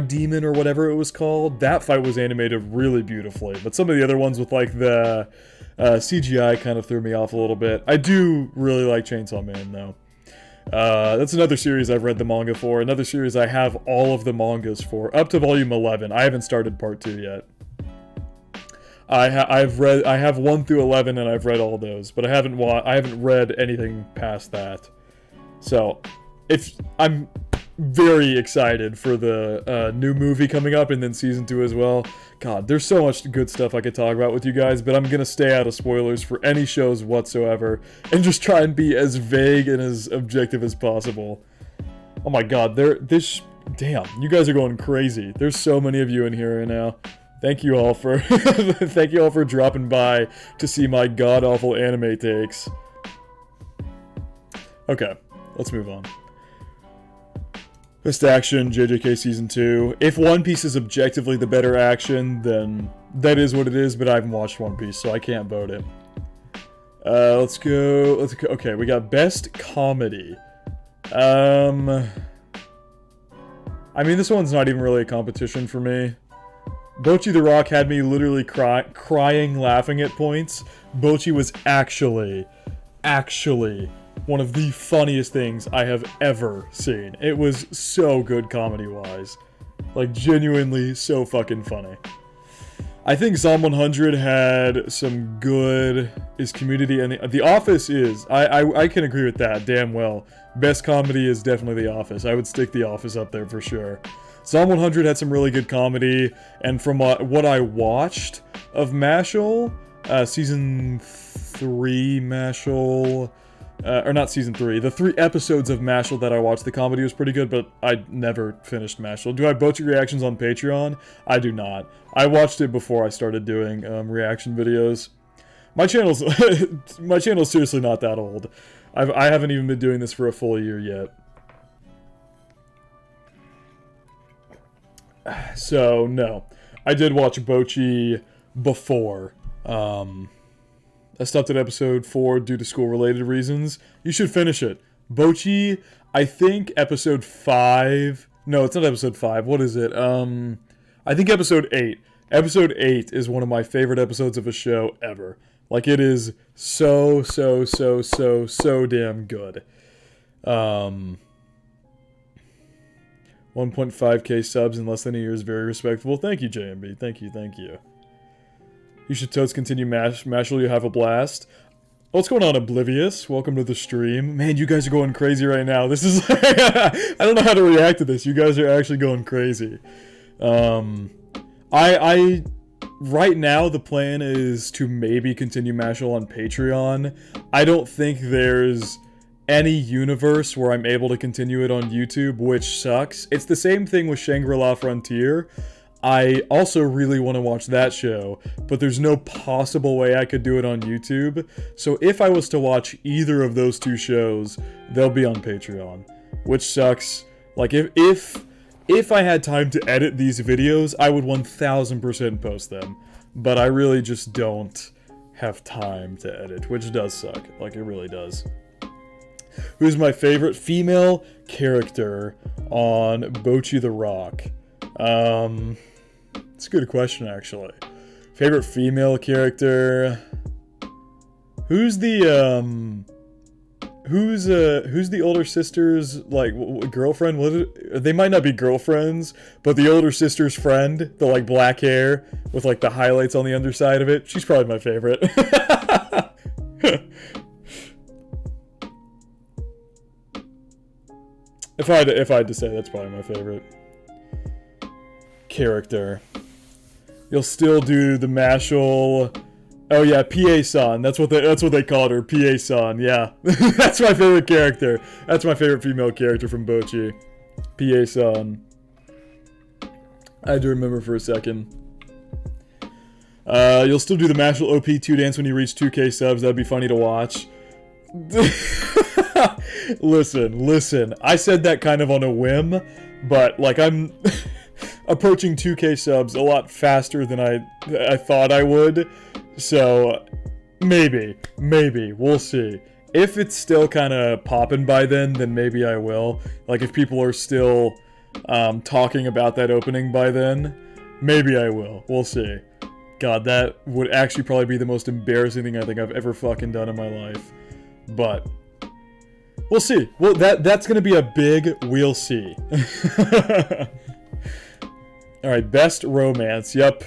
demon or whatever it was called, that fight was animated really beautifully. But some of the other ones with, like, the CGI kind of threw me off a little bit. I do really like Chainsaw Man, though. That's another series I've read the manga for. Another series I have all of the mangas for, up to volume 11. I haven't started part 2 yet. I have 1 through 11, and I've read all those, but I haven't read anything past that. So, I'm very excited for the new movie coming up, and then Season 2 as well. God, there's so much good stuff I could talk about with you guys, but I'm gonna stay out of spoilers for any shows whatsoever, and just try and be as vague and as objective as possible. Oh my god, damn, you guys are going crazy. There's so many of you in here right now. Thank you all for thank you all for dropping by to see my god-awful anime takes. Okay, let's move on. Best action, JJK Season 2. If One Piece is objectively the better action, then that is what it is, but I haven't watched One Piece, so I can't vote it. Let's go. Okay, we got Best Comedy. I mean, this one's not even really a competition for me. Bocchi the Rock had me literally crying laughing at points. Bocchi was actually one of the funniest things I have ever seen. It was so good comedy-wise. Like, genuinely so fucking funny. I think Zom 100 had some good... Is Community and The Office is... I can agree with that damn well. Best comedy is definitely The Office. I would stick The Office up there for sure. Zom 100 had some really good comedy, and from what I watched of Mashal, Season 3 Mashal... or not Season 3, the 3 episodes of Mashal that I watched, the comedy was pretty good, but I never finished Mashal. Do I have Bocchi reactions on Patreon? I do not. I watched it before I started doing reaction videos. My channel's seriously not that old. I haven't even been doing this for a full year yet. So, no. I did watch Bocchi before. I stopped at episode 4 due to school-related reasons. You should finish it. Bocchi, I think episode 5... No, it's not episode 5. What is it? I think episode 8. Episode 8 is one of my favorite episodes of a show ever. Like, it is so damn good. 1.5k subs in less than a year is very respectable. Thank you, JMB. Thank you. You should totes continue Mashal, you have a blast. What's going on, Oblivious? Welcome to the stream. Man, you guys are going crazy right now. This is... I don't know how to react to this. You guys are actually going crazy. Right now, the plan is to maybe continue Mashal on Patreon. I don't think there's any universe where I'm able to continue it on YouTube, which sucks. It's the same thing with Shangri-La Frontier. I also really want to watch that show, but there's no possible way I could do it on YouTube. So if I was to watch either of those two shows, they'll be on Patreon, which sucks. Like, if If I had time to edit these videos, I would 1000% post them. But I really just don't have time to edit, which does suck. Like, it really does. Who's my favorite female character on Bocchi the Rock? It's a good question, actually. Favorite female character? Who's the older sister's, like, girlfriend? They might not be girlfriends, but the older sister's friend, the, like, black hair with, like, the highlights on the underside of it. She's probably my favorite. If I had to say, that's probably my favorite character. You'll still do the Mashal. Oh yeah, PA-san. That's what they called her, PA-san. Yeah, that's my favorite character. That's my favorite female character from Bocchi, PA-san. I had to remember for a second. You'll still do the Mashal OP2 dance when you reach 2K subs. That'd be funny to watch. Listen. I said that kind of on a whim, but like I'm approaching 2K subs a lot faster than I thought I would. So maybe we'll see. If it's still kind of popping by then maybe I will. Like if people are still talking about that opening by then, maybe I will. We'll see. God, that would actually probably be the most embarrassing thing I think I've ever fucking done in my life. But we'll see. Well, that's gonna be a big we'll see. All right, best romance. Yep.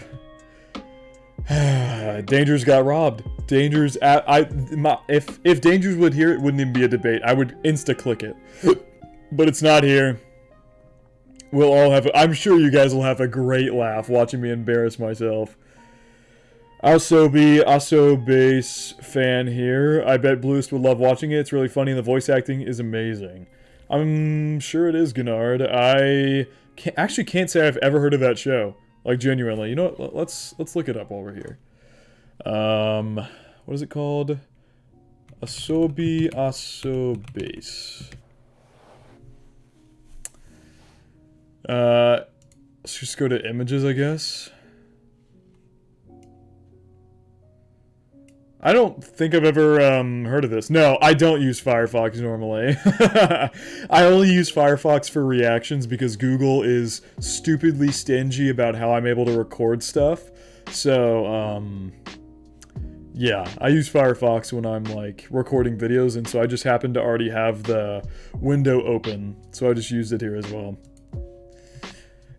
Dangers got robbed. Dangers. If Dangers would hear it, wouldn't even be a debate. I would insta-click it. But it's not here. We'll all have. I'm sure you guys will have a great laugh watching me embarrass myself. Aso Base fan here. I bet Bluest would love watching it. It's really funny and the voice acting is amazing. I'm sure it is, Gennard. I actually can't say I've ever heard of that show. Like, genuinely. You know what? Let's look it up while we're here. What is it called? Aso Base. Let's just go to images, I guess. I don't think I've ever heard of this. No, I don't use Firefox normally. I only use Firefox for reactions because Google is stupidly stingy about how I'm able to record stuff. So, yeah, I use Firefox when I'm, like, recording videos, and so I just happen to already have the window open, so I just used it here as well.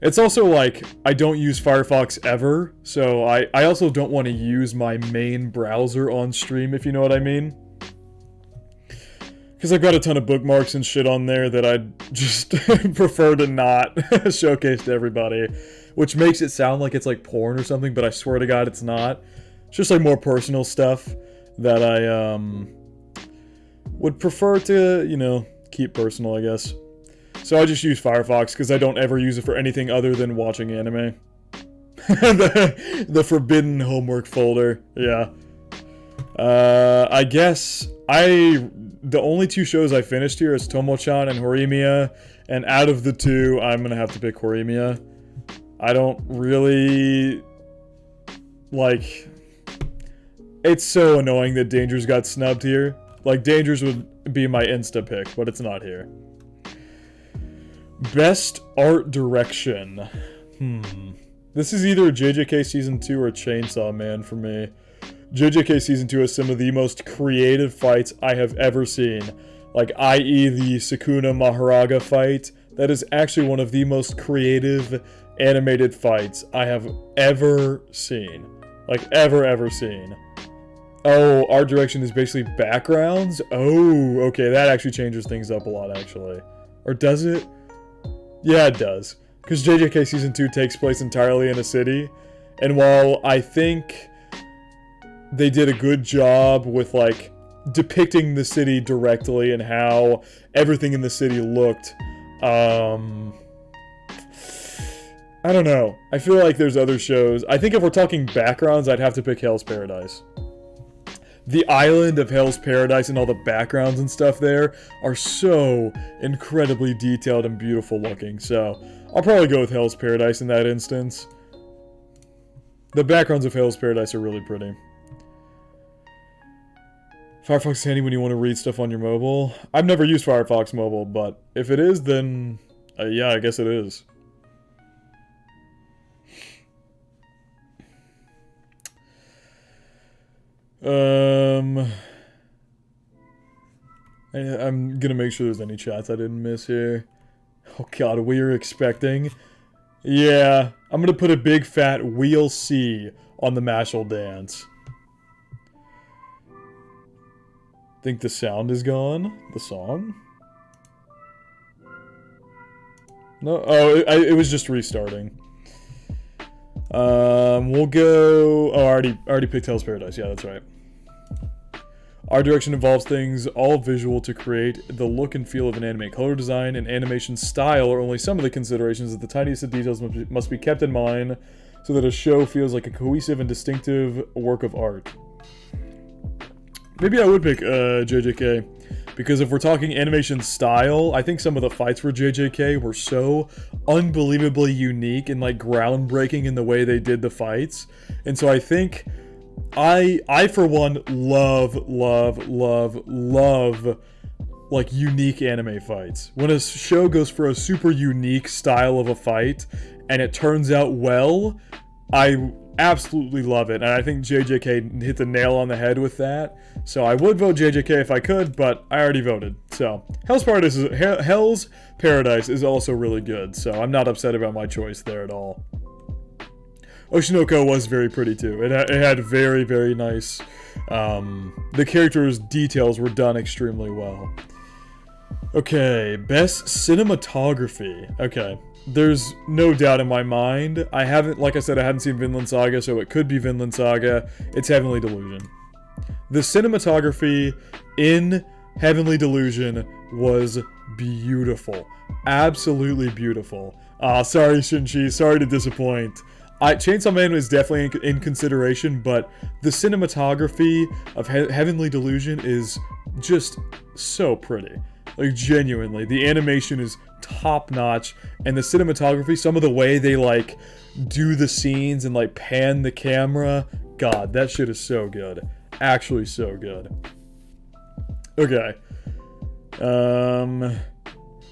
It's also like, I don't use Firefox ever, so I also don't want to use my main browser on stream, if you know what I mean. Because I've got a ton of bookmarks and shit on there that I'd just prefer to not showcase to everybody. Which makes it sound like it's like porn or something, but I swear to God it's not. It's just like more personal stuff that I would prefer to, you know, keep personal, I guess. So I just use Firefox because I don't ever use it for anything other than watching anime. the forbidden homework folder, yeah. I guess the only two shows I finished here is Tomo-chan and Horimiya, and out of the two, I'm gonna have to pick Horimiya. I don't really like. It's so annoying that Dangers got snubbed here. Like, Dangers would be my insta pick, but it's not here. Best art direction. This is either JJK Season 2 or Chainsaw Man for me. JJK Season 2 has some of the most creative fights I have ever seen. Like, i.e. the Sukuna Maharaga fight. That is actually one of the most creative animated fights I have ever seen. Like, ever seen. Oh, art direction is basically backgrounds? Oh, okay, that actually changes things up a lot, actually. Or does it? Yeah, it does. Because JJK Season 2 takes place entirely in a city. And while I think they did a good job with, like, depicting the city directly and how everything in the city looked, I don't know. I feel like there's other shows. I think if we're talking backgrounds, I'd have to pick Hell's Paradise. the island of Hell's Paradise and all the backgrounds and stuff there are so incredibly detailed and beautiful looking. So I'll probably go with Hell's Paradise in that instance. The backgrounds of Hell's Paradise are really pretty. Firefox is handy when you want to read stuff on your mobile. I've never used Firefox Mobile, but if it is, then yeah, I guess it is. I'm gonna make sure there's any chats I didn't miss here. Oh god, we are expecting. Yeah, I'm gonna put a big fat "We'll see" on the Mashal dance. Think the sound is gone? The song? No? Oh, it was just restarting. We'll go... Oh, I already picked Hell's Paradise. Yeah, that's right. Art direction involves things all visual to create the look and feel of an anime. Color design and animation style are only some of the considerations that the tiniest of details must be kept in mind so that a show feels like a cohesive and distinctive work of art. Maybe I would pick JJK, because if we're talking animation style, I think some of the fights for JJK were so unbelievably unique and like groundbreaking in the way they did the fights. And so I think I for one love like unique anime fights. When a show goes for a super unique style of a fight and it turns out well, I absolutely love it, and I think JJK hit the nail on the head with that. So I would vote JJK if I could, but I already voted. So Hell's Paradise is also really good, so I'm not upset about my choice there at all. Oshinoko was very pretty too. It had very, very nice... the characters' details were done extremely well. Okay, best cinematography. Okay. There's no doubt in my mind. I haven't, like I said, I hadn't seen Vinland Saga, so it could be Vinland Saga. It's Heavenly Delusion. The cinematography in Heavenly Delusion was beautiful. Absolutely beautiful. Sorry, Shinji. Sorry to disappoint. Chainsaw Man is definitely in consideration, but the cinematography of Heavenly Delusion is just so pretty. Like, genuinely. The animation is top-notch, and the cinematography, some of the way they, like, do the scenes and, like, pan the camera, god, that shit is so good. Actually so good. Okay.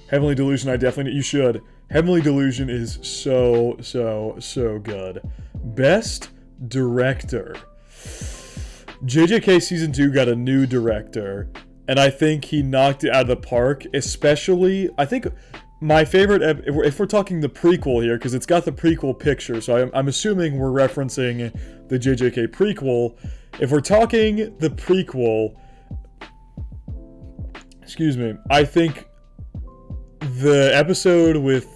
Heavenly Delusion, you should. Heavenly Delusion is so good. Best Director. JJK Season 2 got a new director, and I think he knocked it out of the park, especially, I think my favorite, if we're talking the prequel here, because it's got the prequel picture, so I'm assuming we're referencing the JJK prequel. If we're talking the prequel, excuse me, I think the episode with,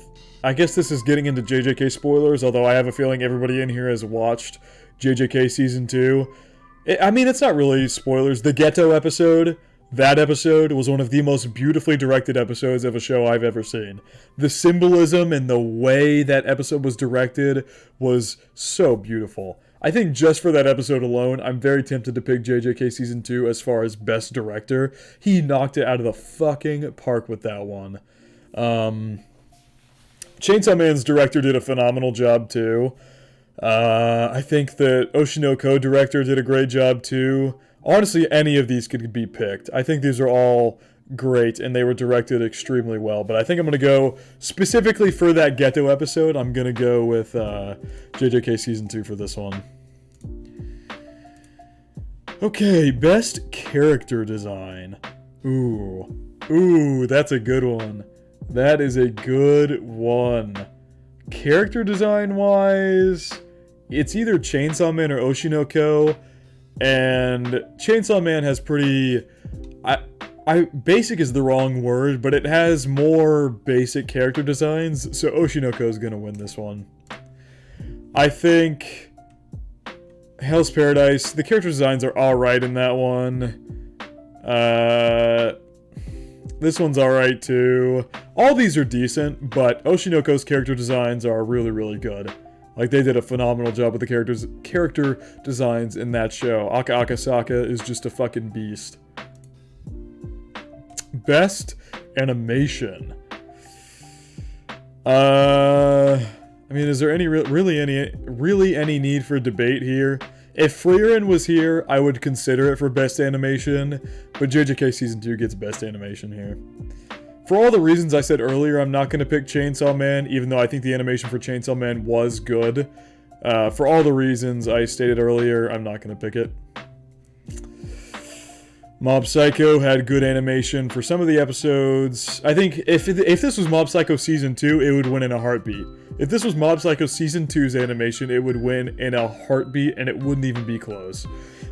I guess this is getting into JJK spoilers, although I have a feeling everybody in here has watched JJK Season 2. I mean, it's not really spoilers. The Ghetto episode, that episode was one of the most beautifully directed episodes of a show I've ever seen. The symbolism and the way that episode was directed was so beautiful. I think just for that episode alone, I'm very tempted to pick JJK Season 2 as far as best director. He knocked it out of the fucking park with that one. Chainsaw Man's director did a phenomenal job too. I think that Oshinoko director did a great job too. Honestly, any of these could be picked. I think these are all great, and they were directed extremely well. But I think I'm going to go, specifically for that Ghetto episode, I'm going to go with JJK Season 2 for this one. Okay, best character design. Ooh, that's a good one. That is a good one. Character design-wise, it's either Chainsaw Man or Oshinoko. And Chainsaw Man has pretty... basic is the wrong word, but it has more basic character designs, so Oshinoko is going to win this one. I think Hell's Paradise, the character designs are alright in that one. This one's alright too. All these are decent, but Oshinoko's character designs are really, really good. Like, they did a phenomenal job with the character designs in that show. Aka Akasaka is just a fucking beast. Best animation. I mean, is there really any need for debate here? If Frieren was here, I would consider it for best animation, but JJK Season 2 gets best animation here. For all the reasons I said earlier, I'm not going to pick Chainsaw Man, even though I think the animation for Chainsaw Man was good. For all the reasons I stated earlier, I'm not going to pick it. Mob Psycho had good animation for some of the episodes. I think if this was Mob Psycho Season 2, it would win in a heartbeat. If this was Mob Psycho Season 2's animation, it would win in a heartbeat, and it wouldn't even be close.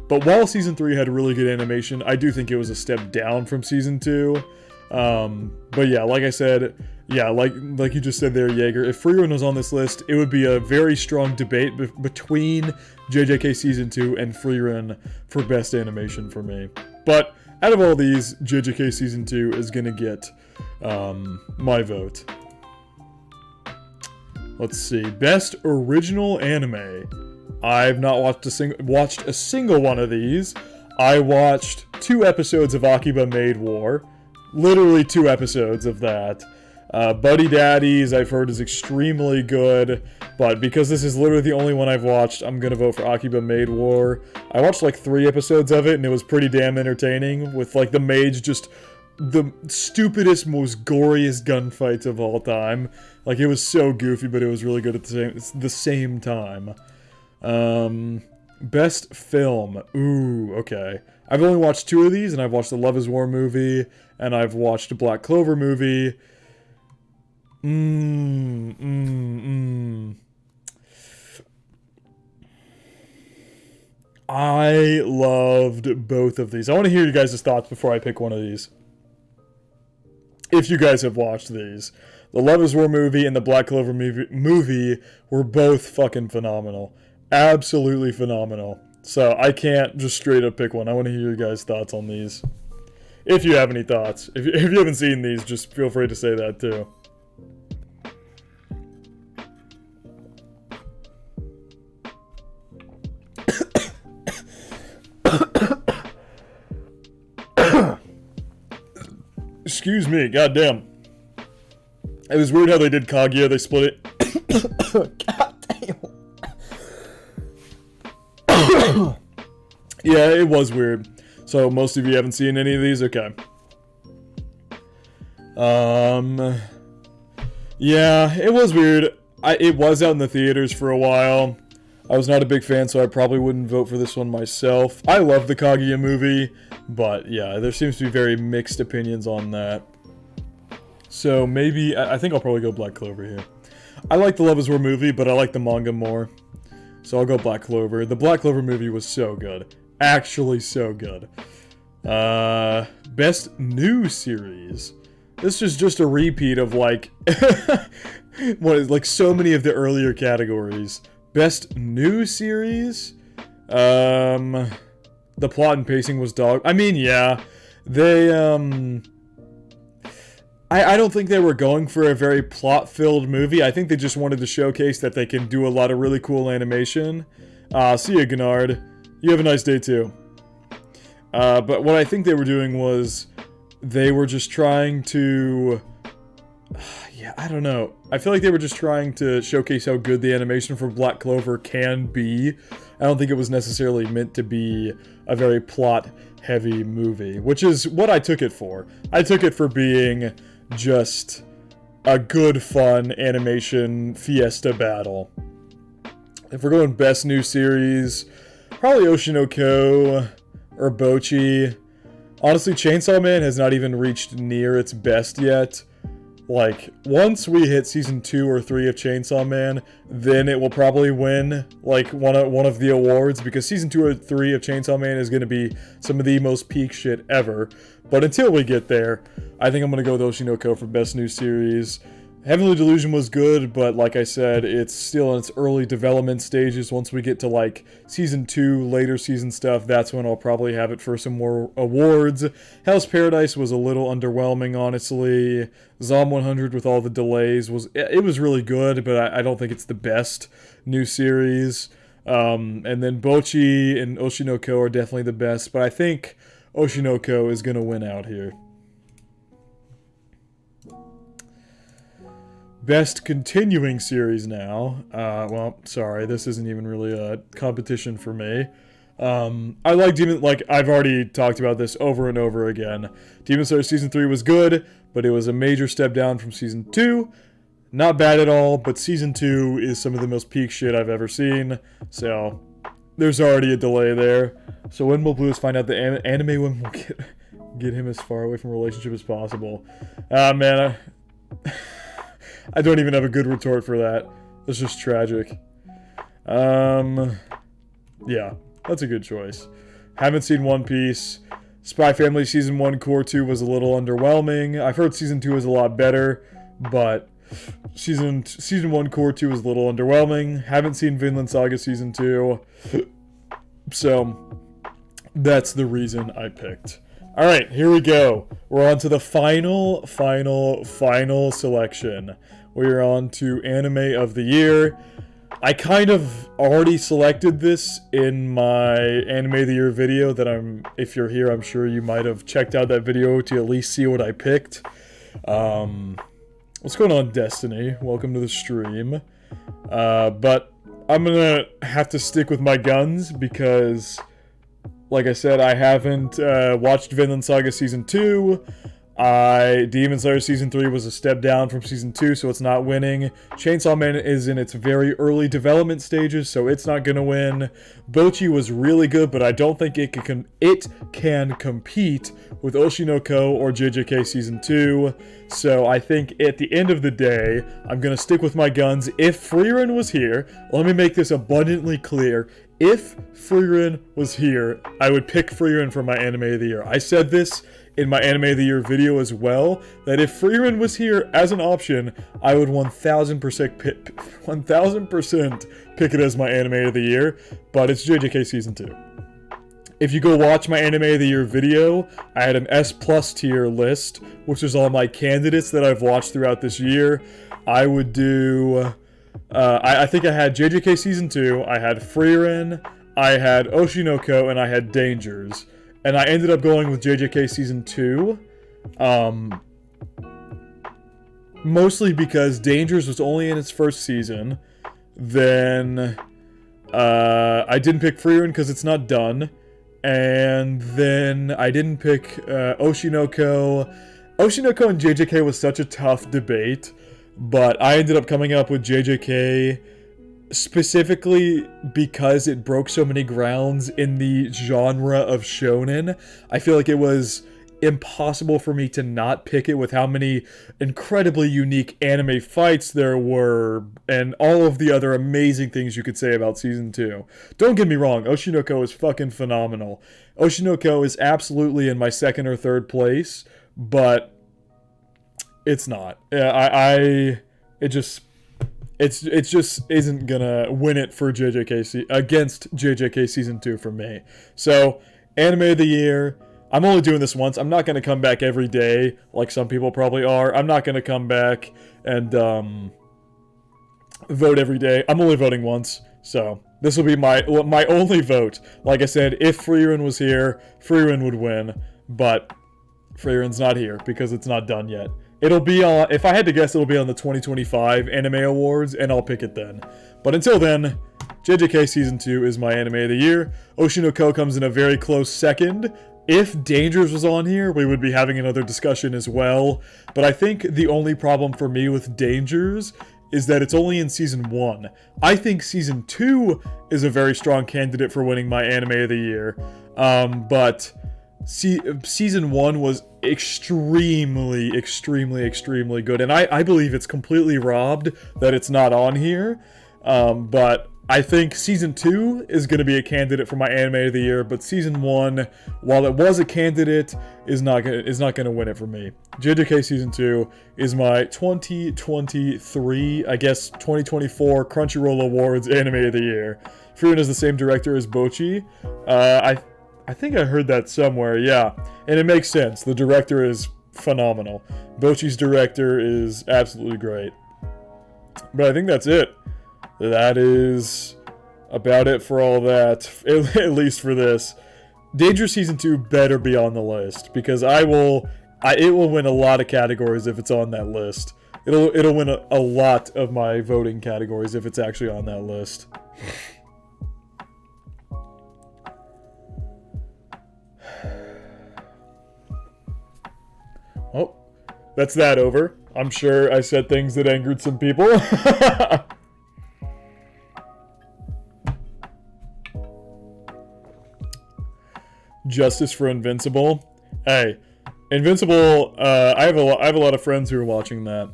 But while Season 3 had really good animation, I do think it was a step down from Season 2. But yeah, like I said, yeah, like you just said there, Jaeger, if Frieren was on this list, it would be a very strong debate between JJK Season 2 and Frieren for best animation for me. But out of all these, JJK Season 2 is gonna get my vote. Let's see, best original anime. I've not watched a single one of these. I watched 2 episodes of Akiba Maid War. Literally 2 episodes of that. Buddy Daddies, I've heard, is extremely good, but because this is literally the only one I've watched, I'm gonna vote for Akiba Maid War. I watched like 3 episodes of it, and it was pretty damn entertaining, with like the maids just the stupidest, most goriest gunfights of all time. Like, it was so goofy, but it was really good at the same time. Best film. Ooh, okay. I've only watched 2 of these, and I've watched the Love is War movie, and I've watched the Black Clover movie. I loved both of these. I want to hear you guys' thoughts before I pick one of these. If you guys have watched these. The Love is War movie and the Black Clover movie were both fucking phenomenal. Absolutely phenomenal. So I can't just straight up pick one. I want to hear your guys' thoughts on these. If you have any thoughts. If you haven't seen these, just feel free to say that too. Excuse me, goddamn. It was weird how they did Kaguya, they split it. Goddamn. Yeah, it was weird. So most of you haven't seen any of these? Okay. Yeah, it was weird. It was out in the theaters for a while. I was not a big fan, so I probably wouldn't vote for this one myself. I love the Kaguya movie, but yeah, there seems to be very mixed opinions on that. So maybe, I think I'll probably go Black Clover here. I like the Love is War movie, but I like the manga more. So I'll go Black Clover. The Black Clover movie was so good. Actually so good. Best new series. This is just a repeat of like, like so many of the earlier categories. Best new series? The plot and pacing was dog. I mean, yeah. They, I don't think they were going for a very plot-filled movie. I think they just wanted to showcase that they can do a lot of really cool animation. See ya, Gennard. You have a nice day, too. But what I think they were doing was they were just trying to... yeah, I don't know. I feel like they were just trying to showcase how good the animation for Black Clover can be. I don't think it was necessarily meant to be a very plot-heavy movie, which is what I took it for. I took it for being just a good, fun animation fiesta battle. If we're going best new series, probably Oshinoko or Bocchi. Honestly, Chainsaw Man has not even reached near its best yet. Like, once we hit season 2 or 3 of Chainsaw Man, then it will probably win, like, one of the awards, because season 2 or 3 of Chainsaw Man is going to be some of the most peak shit ever. But until we get there, I think I'm going to go with Oshinoko for best new series. Heavenly Delusion was good, but like I said, it's still in its early development stages. Once we get to like season 2, later season stuff, that's when I'll probably have it for some more awards. Hell's Paradise was a little underwhelming, honestly. Zom 100 with all the delays it was really good, but I don't think it's the best new series. And then Bocchi and Oshinoko are definitely the best, but I think Oshinoko is gonna win out here. Best continuing series now. Well, sorry, this isn't even really a competition for me. I like I've already talked about this over and over again. Demon Slayer Season 3 was good, but it was a major step down from Season 2. Not bad at all, but Season 2 is some of the most peak shit I've ever seen. So, there's already a delay there. So when will Blues find out the anime women will get him as far away from a relationship as possible? Man, I don't even have a good retort for that. That's just tragic. Yeah, that's a good choice. Haven't seen One Piece. Spy Family Season 1 Core 2 was a little underwhelming. I've heard Season 2 is a lot better, but Season 1 Core 2 is a little underwhelming. Haven't seen Vinland Saga Season 2. So, that's the reason I picked. Alright, here we go. We're on to the final selection. We're on to Anime of the Year. I kind of already selected this in my Anime of the Year video that if you're here, I'm sure you might have checked out that video to at least see what I picked. What's going on, Destiny? Welcome to the stream. But I'm gonna have to stick with my guns because, like I said, I haven't watched Vinland Saga Season 2. Demon Slayer Season 3 was a step down from Season 2, so it's not winning. Chainsaw Man is in its very early development stages, so it's not gonna win. Bocchi was really good, but I don't think it can compete with Oshinoko or JJK Season 2. So I think at the end of the day, I'm gonna stick with my guns. If Frieren was here, let me make this abundantly clear. If Frieren was here, I would pick Frieren for my Anime of the Year. I said this in my Anime of the Year video as well, that if Frieren was here as an option, I would 1000% pick it as my Anime of the Year, but it's JJK Season 2. If you go watch my Anime of the Year video, I had an S+ tier list, which is all my candidates that I've watched throughout this year. I would do... I think I had JJK Season 2, I had Frieren, I had Oshinoko, and I had Dangers. And I ended up going with JJK Season 2. Mostly because Dangers was only in its first season. Then I didn't pick Frieren because it's not done. And then I didn't pick Oshinoko. Oshinoko and JJK was such a tough debate. But I ended up coming up with JJK specifically because it broke so many grounds in the genre of shonen. I feel like it was impossible for me to not pick it with how many incredibly unique anime fights there were and all of the other amazing things you could say about Season 2. Don't get me wrong, Oshinoko is fucking phenomenal. Oshinoko is absolutely in my second or third place, but it's not. It just isn't gonna win it for against JJK Season 2 for me. So, Anime of the Year, I'm only doing this once. I'm not gonna come back every day, like some people probably are. I'm not gonna come back and, vote every day. I'm only voting once, so this will be my only vote. Like I said, if Frieren was here, Frieren would win, but Frieren's not here because it's not done yet. It'll be on, if I had to guess, it'll be on the 2025 Anime Awards, and I'll pick it then. But until then, JJK Season 2 is my Anime of the Year. Oshinoko comes in a very close second. If Dangers was on here, we would be having another discussion as well. But I think the only problem for me with Dangers is that it's only in Season 1. I think Season 2 is a very strong candidate for winning my Anime of the Year. But Season 1 was extremely good, and I believe it's completely robbed that it's not on here, but I think Season 2 is going to be a candidate for my Anime of the Year, but Season 1, while it was a candidate, is not going to win it for me. JJK Season 2 is my 2023, I guess 2024 Crunchyroll Awards Anime of the Year. Frieren is the same director as Bocchi. I think I heard that somewhere, yeah. And it makes sense. The director is phenomenal. Bocchi's director is absolutely great. But I think that's it. That is about it for all that, at least for this. Danger Season 2 better be on the list, because it will win a lot of categories if it's on that list. It'll win a lot of my voting categories if it's actually on that list. Oh, that's that over. I'm sure I said things that angered some people. Justice for Invincible. Hey, Invincible, I have a lot of friends who are watching that.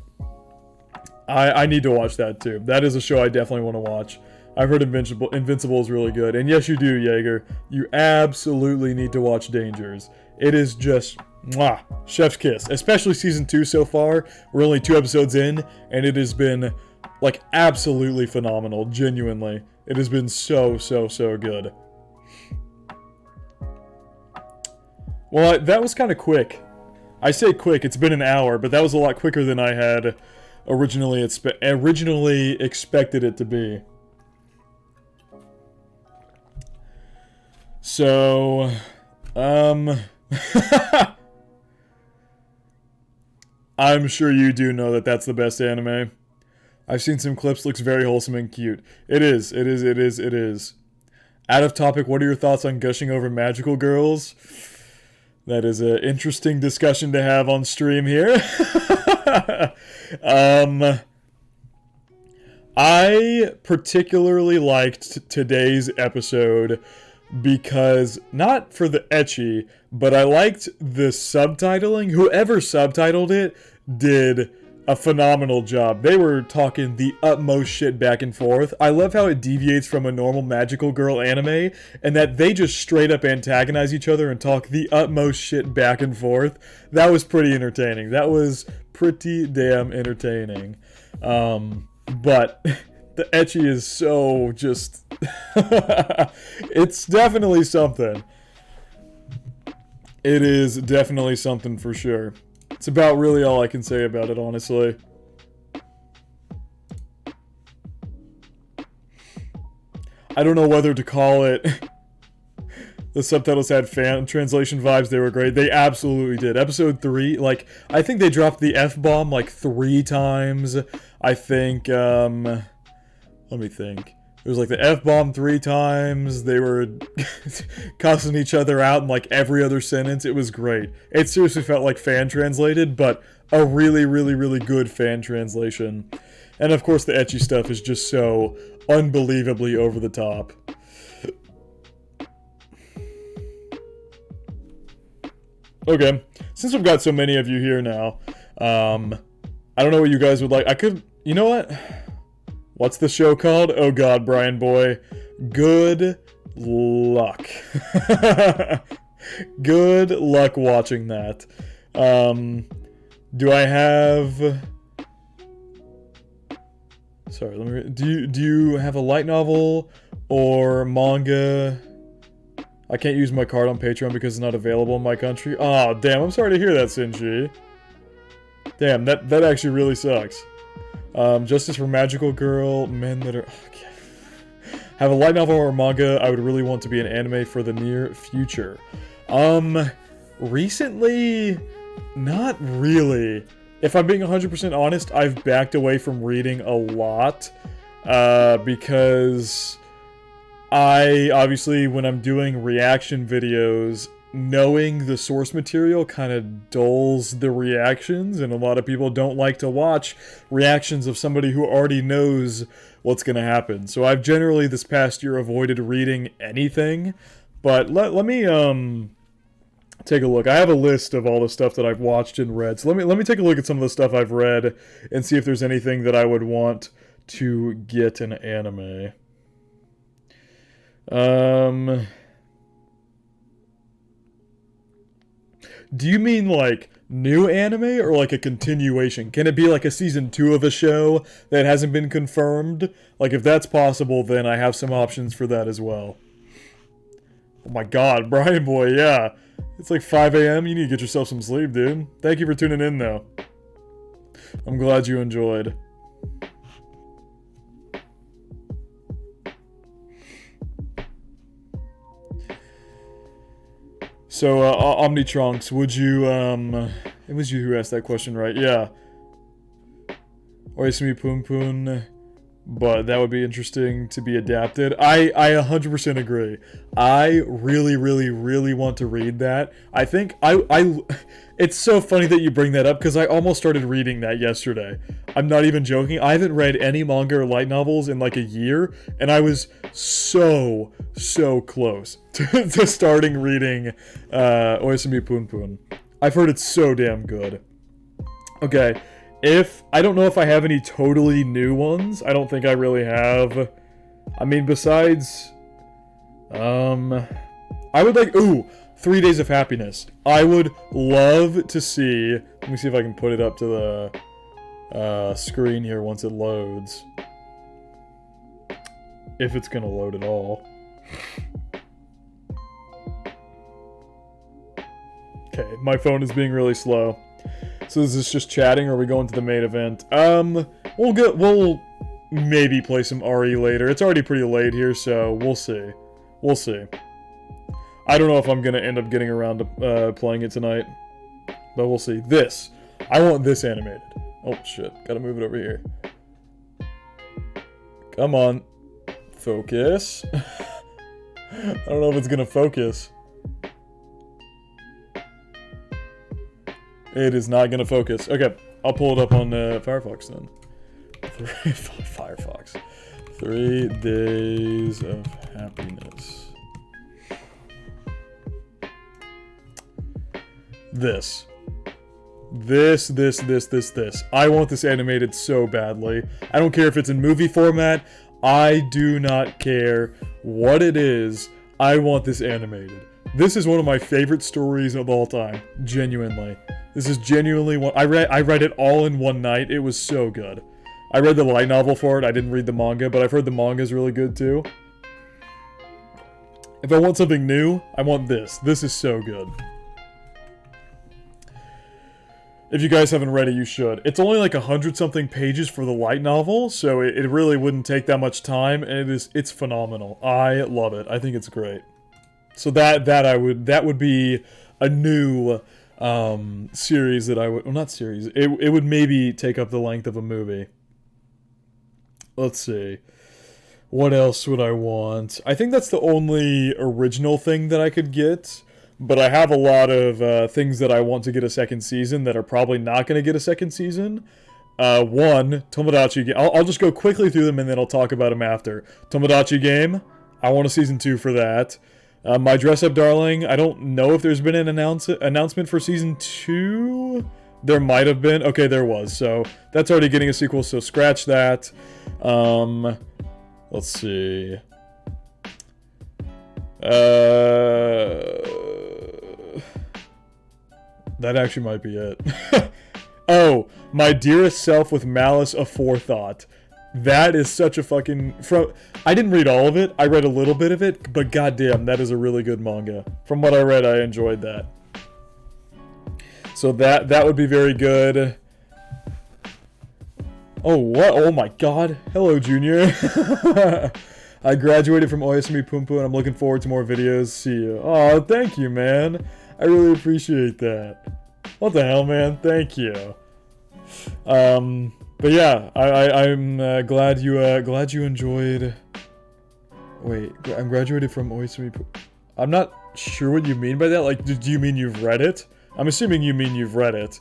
I need to watch that too. That is a show I definitely want to watch. I've heard Invincible is really good. And yes, you do, Jaeger. You absolutely need to watch Dangers. It is just, mwah, chef's kiss. Especially Season 2 so far. We're only 2 episodes in, and it has been, like, absolutely phenomenal. Genuinely. It has been so good. Well, that was kind of quick. I say quick, it's been an hour, but that was a lot quicker than I had originally expected it to be. So, I'm sure you do know that that's the best anime. I've seen some clips, looks very wholesome and cute. It is. Out of topic, what are your thoughts on gushing over magical girls? That is an interesting discussion to have on stream here. I particularly liked today's episode because, not for the ecchi, but I liked the subtitling. Whoever subtitled it did a phenomenal job. They were talking the utmost shit back and forth. I love how it deviates from a normal magical girl anime, and that they just straight up antagonize each other and talk the utmost shit back and forth. That was pretty entertaining. That was pretty damn entertaining. But the ecchi is so just... it's definitely something. It is definitely something for sure. It's about really all I can say about it, honestly. I don't know whether to call it... The subtitles had fan translation vibes. They were great. They absolutely did. Episode 3, like, I think they dropped the F-bomb, like, 3 times. I think, let me think. It was like the F-bomb 3 times. They were cussing each other out in like every other sentence. It was great. It seriously felt like fan translated, but a really good fan translation. And of course the ecchi stuff is just so unbelievably over the top. Okay, since we've got so many of you here now, I don't know what you guys would like. I could, you know what? What's the show called? Oh god, Brian boy. Good luck. Good luck watching that. Do I have... Sorry, let me... Do you have a light novel or manga? I can't use my card on Patreon because it's not available in my country. Aw, damn, I'm sorry to hear that, Sinji. Damn, that actually really sucks. Justice for Magical Girl, men that are... Okay. Have a light novel or manga I would really want to be an anime for the near future. Recently, not really. If I'm being 100% honest, I've backed away from reading a lot, because I, obviously, when I'm doing reaction videos, knowing the source material kind of dulls the reactions, and a lot of people don't like to watch reactions of somebody who already knows what's going to happen. So I've generally, this past year, avoided reading anything, but let me, take a look. I have a list of all the stuff that I've watched and read, so let me take a look at some of the stuff I've read, and see if there's anything that I would want to get an anime. Um, do you mean like new anime or like a continuation? Can it be like a season 2 of a show that hasn't been confirmed? Like if that's possible, then I have some options for that as well. Oh my god, Brian boy, yeah. It's like 5 a.m. You need to get yourself some sleep, dude. Thank you for tuning in, though. I'm glad you enjoyed. So, Omnitrunks, would you, it was you who asked that question, right? Yeah. Oisumi Poon Poon, but that would be interesting to be adapted. I 100% agree. I really, really, really want to read that. I think, it's so funny that you bring that up, because I almost started reading that yesterday. I'm not even joking. I haven't read any manga or light novels in like a year, and I was so close to starting reading Oisumi Poon Poon. I've heard it's so damn good. Okay, I don't know if I have any totally new ones. I don't think I really have. I mean, besides, I would like, 3 Days of Happiness. I would love to see, let me see if I can put it up to the screen here once it loads. If it's gonna load at all. Okay, my phone is being really slow. So is this just chatting, or are we going to the main event? We'll maybe play some RE later. It's already pretty late here, so we'll see. We'll see. I don't know if I'm gonna end up getting around to playing it tonight, but we'll see. This. I want this animated. Oh shit, gotta move it over here. Come on. Focus. I don't know if it's gonna focus. It is not gonna focus. Okay, I'll pull it up on Firefox then. Firefox. 3 Days of Happiness. This. I want this animated so badly. I don't care if it's in movie format. I do not care what it is. I want this animated. This is one of my favorite stories of all time. Genuinely. This is genuinely one. I read it all in one night. It was so good. I read the light novel for it. I didn't read the manga, but I've heard the manga is really good too. If I want something new, I want this. This is so good. If you guys haven't read it, you should. It's only like 100-something pages for the light novel, so it really wouldn't take that much time, and it's phenomenal. I love it. I think it's great. So that would be a new series that I would, well, not series. It would maybe take up the length of a movie. Let's see. What else would I want? I think that's the only original thing that I could get. But I have a lot of things that I want to get a second season that are probably not going to get a second season. One, Tomodachi Game. I'll just go quickly through them and then I'll talk about them after. Tomodachi Game. I want a season 2 for that. My Dress Up Darling. I don't know if there's been an announcement for season 2. There might have been. Okay, there was. So that's already getting a sequel, so scratch that. Let's see. That actually might be it. Oh, My Dearest Self with Malice Aforethought. That is such a fucking... I didn't read all of it. I read a little bit of it, but goddamn, that is a really good manga. From what I read, I enjoyed that. So that would be very good. Oh, what? Oh my god. Hello, Junior. I graduated from Oisumi Poon Poon and I'm looking forward to more videos. See you. Oh, thank you, man. I really appreciate that. What the hell, man? Thank you. But yeah, I'm glad you enjoyed. Wait, I'm graduated from Oisumi Poon. I'm not sure what you mean by that. Like, do you mean you've read it? I'm assuming you mean you've read it.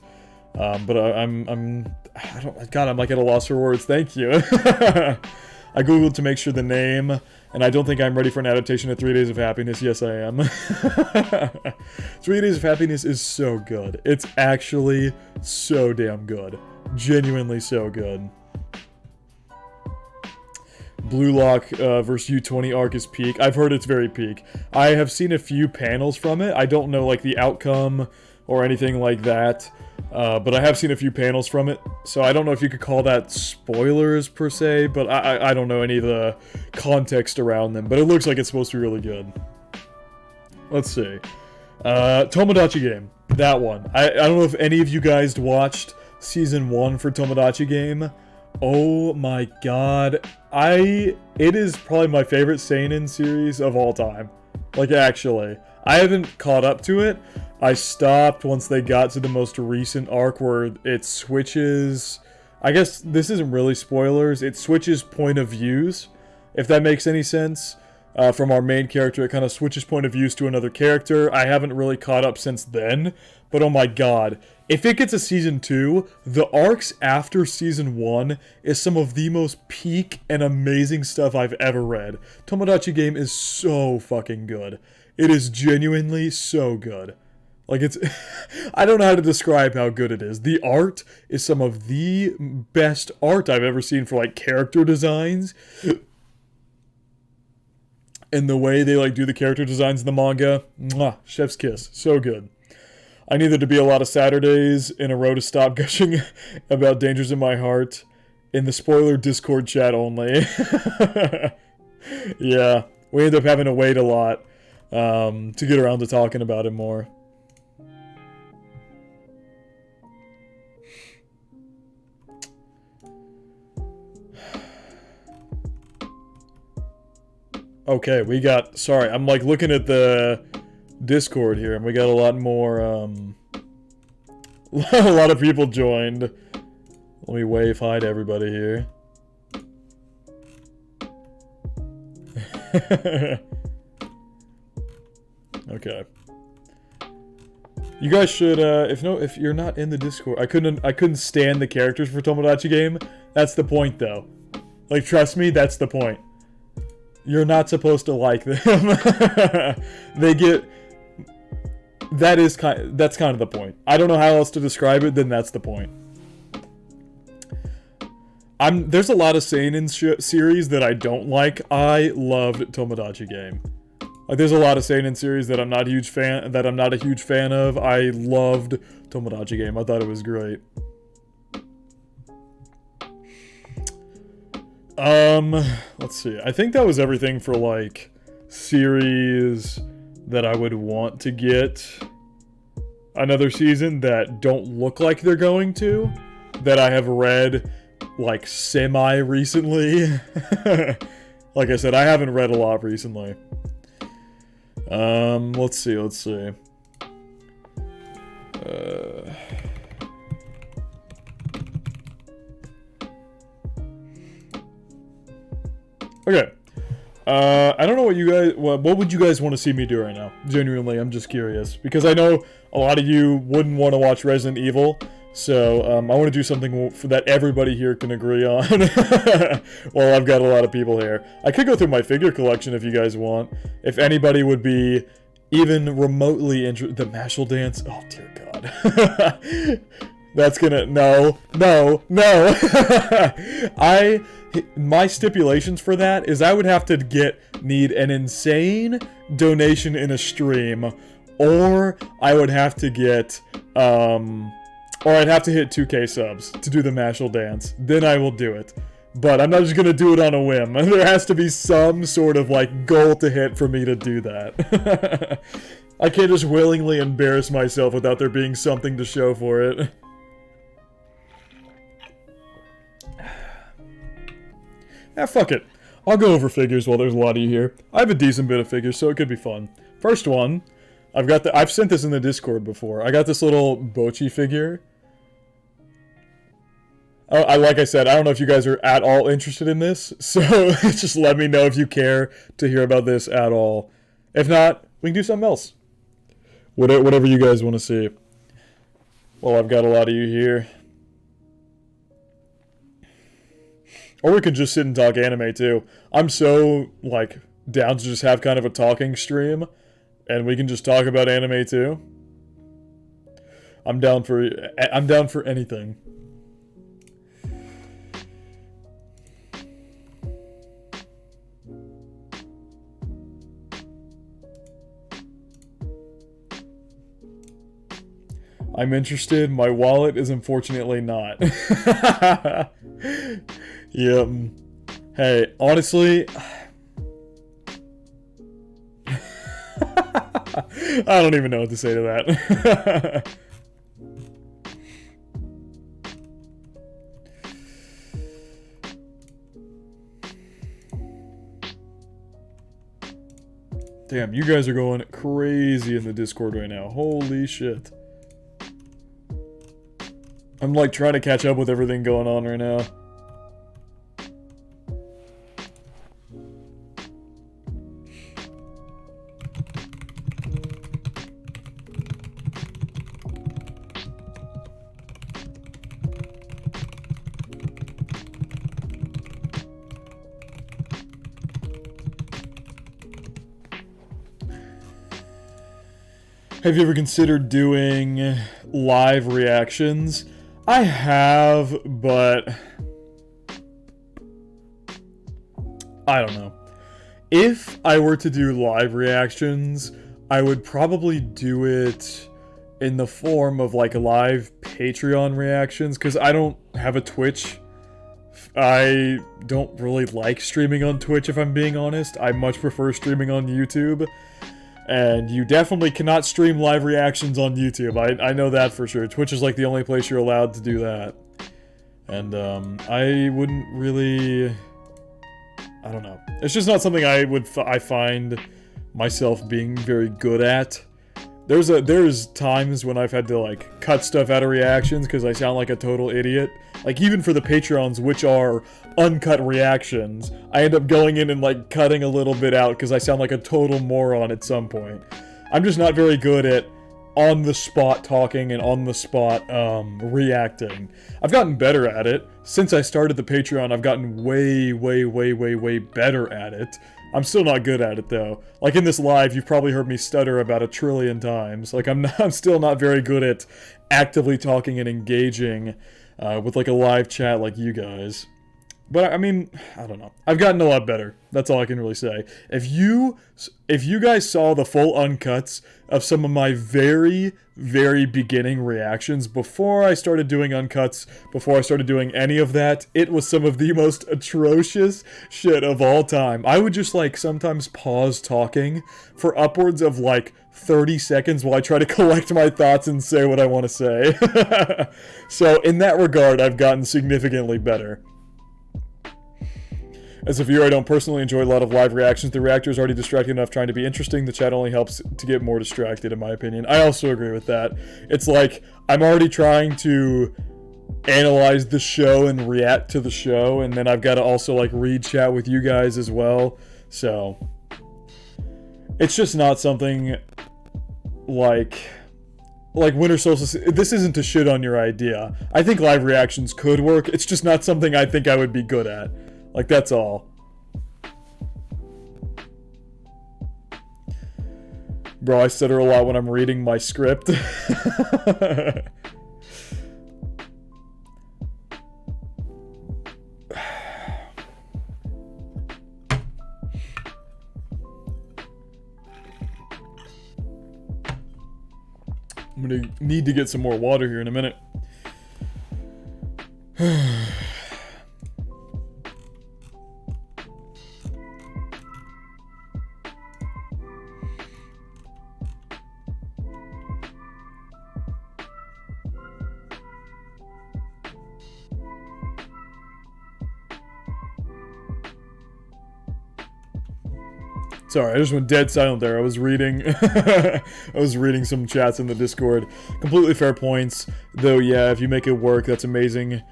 But I'm like at a loss for words. Thank you. I googled to make sure the name, and I don't think I'm ready for an adaptation of 3 Days of Happiness. Yes, I am. 3 Days of Happiness is so good. It's actually so damn good. Genuinely so good. Blue Lock versus U20 arc is peak. I've heard it's very peak. I have seen a few panels from it. I don't know like the outcome or anything like that, but I have seen a few panels from it. So I don't know if you could call that spoilers per se, but I don't know any of the context around them. But it looks like it's supposed to be really good. Let's see. Tomodachi Game. That one. I don't know if any of you guys watched Season 1 for Tomodachi Game. Oh my god. It is probably my favorite seinen series of all time. Like, actually. I haven't caught up to it. I stopped once they got to the most recent arc where it switches... I guess this isn't really spoilers. It switches point of views, if that makes any sense. From our main character, it kind of switches point of views to another character. I haven't really caught up since then, but oh my god. If it gets a Season 2, the arcs after Season 1 is some of the most peak and amazing stuff I've ever read. Tomodachi Game is so fucking good. It is genuinely so good. Like, it's... I don't know how to describe how good it is. The art is some of the best art I've ever seen for, like, character designs. And the way they, like, do the character designs in the manga. Mwah, chef's kiss. So good. I need there to be a lot of Saturdays in a row to stop gushing about dangers in my heart. In the spoiler Discord chat only. Yeah. We end up having to wait a lot to get around to talking about it more. Okay, we got... Sorry, I'm like looking at the Discord here, and we got a lot more, a lot of people joined. Let me wave hi to everybody here. Okay. You guys should, if you're not in the Discord, I couldn't stand the characters for Tomodachi Game. That's the point, though. Like, trust me, that's the point. You're not supposed to like them. They get... that's kind of the point. I don't know how else to describe it, then that's the point. There's a lot of seinen series that I don't like. I loved Tomodachi Game. Like, there's a lot of seinen series that I'm not a huge fan of. I loved Tomodachi Game. I thought it was great. Let's see. I think that was everything for, like, series that I would want to get another season that don't look like they're going to, that I have read, like, semi-recently. Like I said, I haven't read a lot recently. Let's see. Okay. I don't know what you guys... What would you guys want to see me do right now? Genuinely, I'm just curious. Because I know a lot of you wouldn't want to watch Resident Evil. So, I want to do something that everybody here can agree on. Well, I've got a lot of people here. I could go through my figure collection if you guys want. If anybody would be even remotely interested... The Mashal Dance? Oh, dear God. That's gonna... No. My stipulations for that is I would have to need an insane donation in a stream, or I would have to get, or I'd have to hit 2K subs to do the Mashal Dance. Then I will do it. But I'm not just gonna do it on a whim. There has to be some sort of, like, goal to hit for me to do that. I can't just willingly embarrass myself without there being something to show for it. Ah, fuck it. I'll go over figures while there's a lot of you here. I have a decent bit of figures, so it could be fun. First one, I've sent this in the Discord before. I got this little Bochi figure. Like I said, I don't know if you guys are at all interested in this, so just let me know if you care to hear about this at all. If not, we can do something else. Whatever you guys want to see. Well, I've got a lot of you here. Or we could just sit and talk anime, too. I'm so, like, down to just have kind of a talking stream. And we can just talk about anime, too. I'm down for anything. I'm interested. My wallet is unfortunately not. Yep. Hey, honestly, I don't even know what to say to that. Damn, you guys are going crazy in the Discord right now. Holy shit. I'm like trying to catch up with everything going on right now. Have you ever considered doing live reactions? I have, but I don't know. If I were to do live reactions, I would probably do it in the form of like live Patreon reactions, because I don't have a Twitch. I don't really like streaming on Twitch, if I'm being honest. I much prefer streaming on YouTube. And you definitely cannot stream live reactions on YouTube. I know that for sure. Twitch is like the only place you're allowed to do that. And I wouldn't really... I don't know. It's just not something I find myself being very good at. There's times when I've had to like cut stuff out of reactions because I sound like a total idiot. Like even for the Patreons, which are uncut reactions, I end up going in and like cutting a little bit out because I sound like a total moron at some point. I'm just not very good at on the spot talking and on the spot reacting. I've gotten better at it. Since I started the Patreon, I've gotten way better at it. I'm still not good at it though. Like in this live, you've probably heard me stutter about 1 trillion times. Like I'm still not very good at actively talking and engaging with like a live chat like you guys. But I mean, I don't know. I've gotten a lot better. That's all I can really say. If you guys saw the full uncuts of some of my very beginning reactions before I started doing uncuts, before I started doing any of that, it was some of the most atrocious shit of all time. I would just like sometimes pause talking for upwards of like 30 seconds while I try to collect my thoughts and say what I want to say. So in that regard, I've gotten significantly better. As a viewer, I don't personally enjoy a lot of live reactions. The reactor is already distracting enough trying to be interesting. The chat only helps to get more distracted, in my opinion. I also agree with that. It's like, I'm already trying to analyze the show and react to the show, and then I've got to also, like, read chat with you guys as well. So, it's just not something like Winter Solstice. This isn't to shit on your idea. I think live reactions could work. It's just not something I think I would be good at. Like, that's all. Bro, I stutter a lot when I'm reading my script. I'm gonna need to get some more water here in a minute. Sorry, I just went dead silent there. I was reading I was reading some chats in the Discord. Completely fair points. Though yeah, if you make it work, that's amazing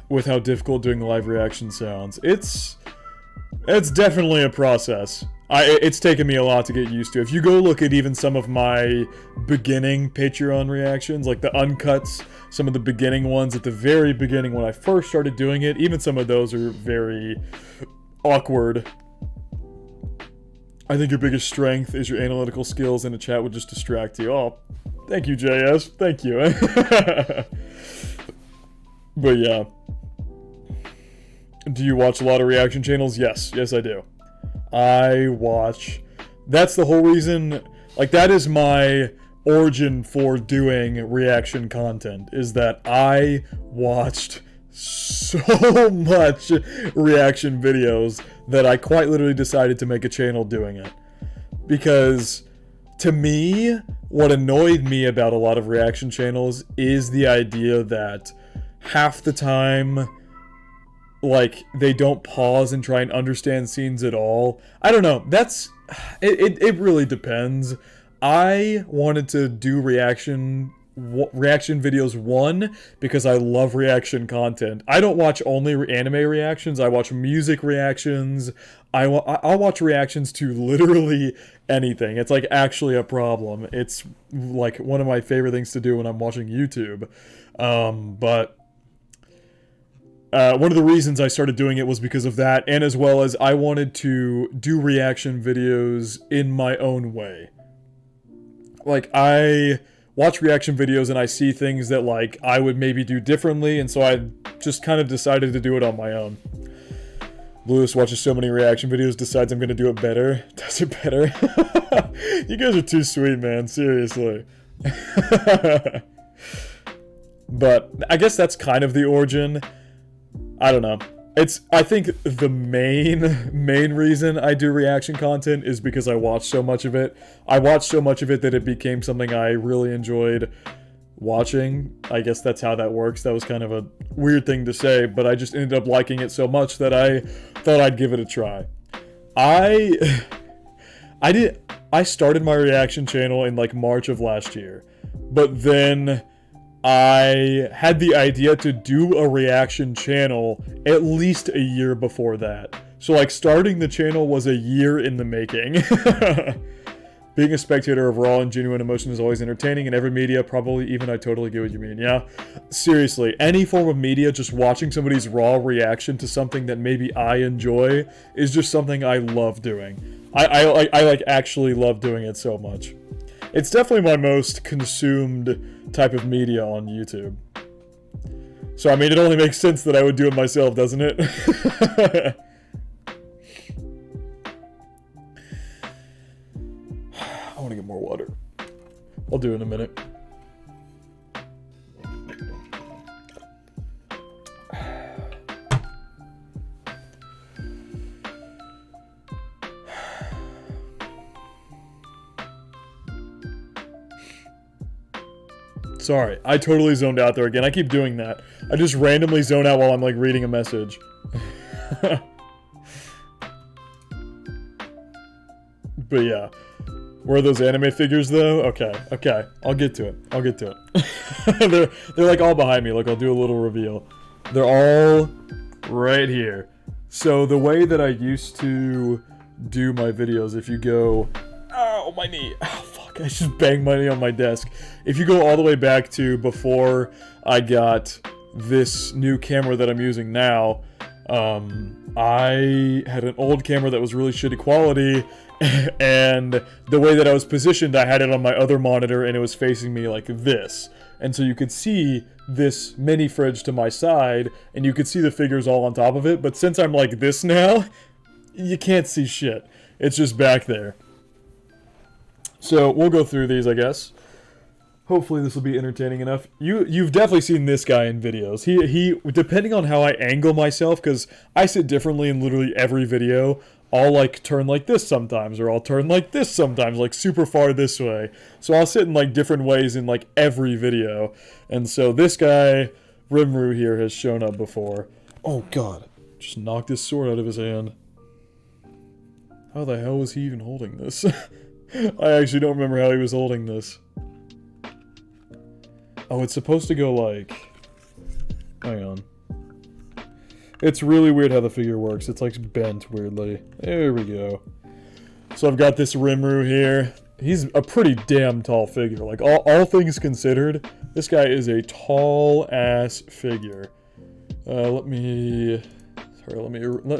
with how difficult doing live reaction sounds. It's definitely a process. It's taken me a lot to get used to. If you go look at even some of my beginning Patreon reactions, like the uncuts, some of the beginning ones at the very beginning when I first started doing it, even some of those are very awkward. I think your biggest strength is your analytical skills, and a chat would just distract you. Oh, thank you, JS. Thank you. But yeah. Do you watch a lot of reaction channels? Yes. Yes, I do. I watch... That's the whole reason... Like, that is my origin for doing reaction content, is that I watched so much reaction videos that I quite literally decided to make a channel doing it. Because to me, what annoyed me about a lot of reaction channels is the idea that half the time, like, they don't pause and try and understand scenes at all. I don't know. It really depends. I wanted to do reaction videos, one, because I love reaction content. I don't watch only anime reactions. I watch music reactions. I'll watch reactions to literally anything. It's like actually a problem. It's like one of my favorite things to do when I'm watching YouTube. But one of the reasons I started doing it was because of that, and as well as I wanted to do reaction videos in my own way. Like, I watch reaction videos and I see things that, like, I would maybe do differently, and so I just kind of decided to do it on my own. Lewis watches so many reaction videos, decides I'm going to do it better. Does it better? You guys are too sweet, man. Seriously. But I guess that's kind of the origin. I don't know. I think the main reason I do reaction content is because I watch so much of it. I watched so much of it that it became something I really enjoyed watching. I guess that's how that works. That was kind of a weird thing to say, but I just ended up liking it so much that I thought I'd give it a try. I started my reaction channel in like March of last year, but then I had the idea to do a reaction channel at least a year before that. So, like, starting the channel was a year in the making. Being a spectator of raw and genuine emotion is always entertaining, and every media, probably even I totally get what you mean, yeah? Seriously, any form of media, just watching somebody's raw reaction to something that maybe I enjoy is just something I love doing. I like, actually love doing it so much. It's definitely my most consumed type of media on YouTube. So, I mean, it only makes sense that I would do it myself, doesn't it? I want to get more water. I'll do it in a minute. Sorry, I totally zoned out there again. I keep doing that. I just randomly zone out while I'm, like, reading a message. But yeah. Where are those anime figures, though? Okay. I'll get to it. They're, like, all behind me. Look, I'll do a little reveal. They're all right here. So, the way that I used to do my videos, if you go... Ow, my knee. Ow, fuck. I just banged my knee on my desk. If you go all the way back to before I got this new camera that I'm using now, I had an old camera that was really shitty quality, and the way that I was positioned, I had it on my other monitor, and it was facing me like this. And so you could see this mini fridge to my side, and you could see the figures all on top of it, but since I'm like this now, you can't see shit. It's just back there. So, we'll go through these, I guess. Hopefully this will be entertaining enough. You've definitely seen this guy in videos. He depending on how I angle myself, because I sit differently in literally every video, I'll, like, turn like this sometimes, or I'll turn like this sometimes, like, super far this way. So I'll sit in, like, different ways in, like, every video. And so this guy, Rimru here, has shown up before. Oh, God. Just knocked his sword out of his hand. How the hell was he even holding this? I actually don't remember how he was holding this. Oh, it's supposed to go like... Hang on. It's really weird how the figure works. It's like bent weirdly. There we go. So I've got this Rimru here. He's a pretty damn tall figure. Like, all things considered, this guy is a tall-ass figure.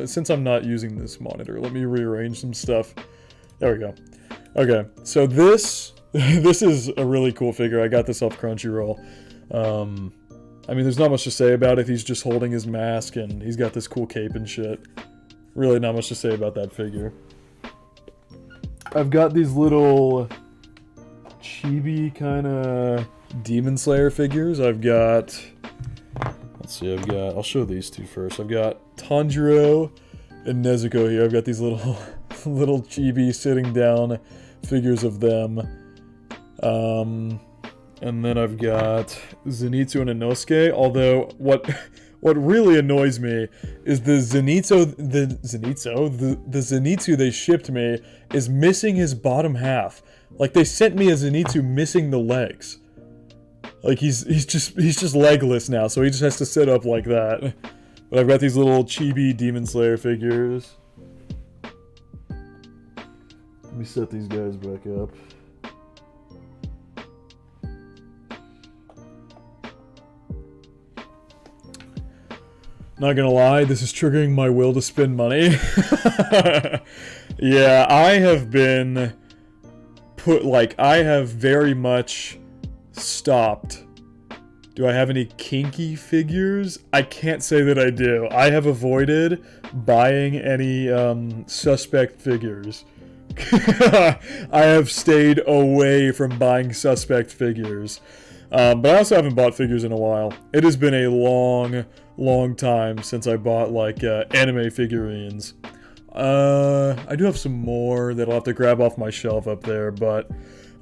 Since I'm not using this monitor, let me rearrange some stuff. There we go. Okay, so this is a really cool figure. I got this off Crunchyroll. I mean, there's not much to say about it. He's just holding his mask, and he's got this cool cape and shit. Really not much to say about that figure. I've got these little chibi kind of Demon Slayer figures. I've got, let's see, I'll show these two first. I've got Tanjiro and Nezuko here. I've got these little little chibi sitting down figures of them. And then I've got Zenitsu and Inosuke, although what really annoys me is the Zenitsu they shipped me is missing his bottom half. Like, they sent me a Zenitsu missing the legs. Like, he's just legless now, so he just has to sit up like that. But I've got these little chibi Demon Slayer figures. Let me set these guys back up. Not gonna lie, this is triggering my will to spend money. Yeah, I have been I have very much stopped. Do I have any kinky figures? I can't say that I do. I have avoided buying any suspect figures. I have stayed away from buying suspect figures. But I also haven't bought figures in a while. It has been a long time since I bought, like, anime figurines. I do have some more that I'll have to grab off my shelf up there, but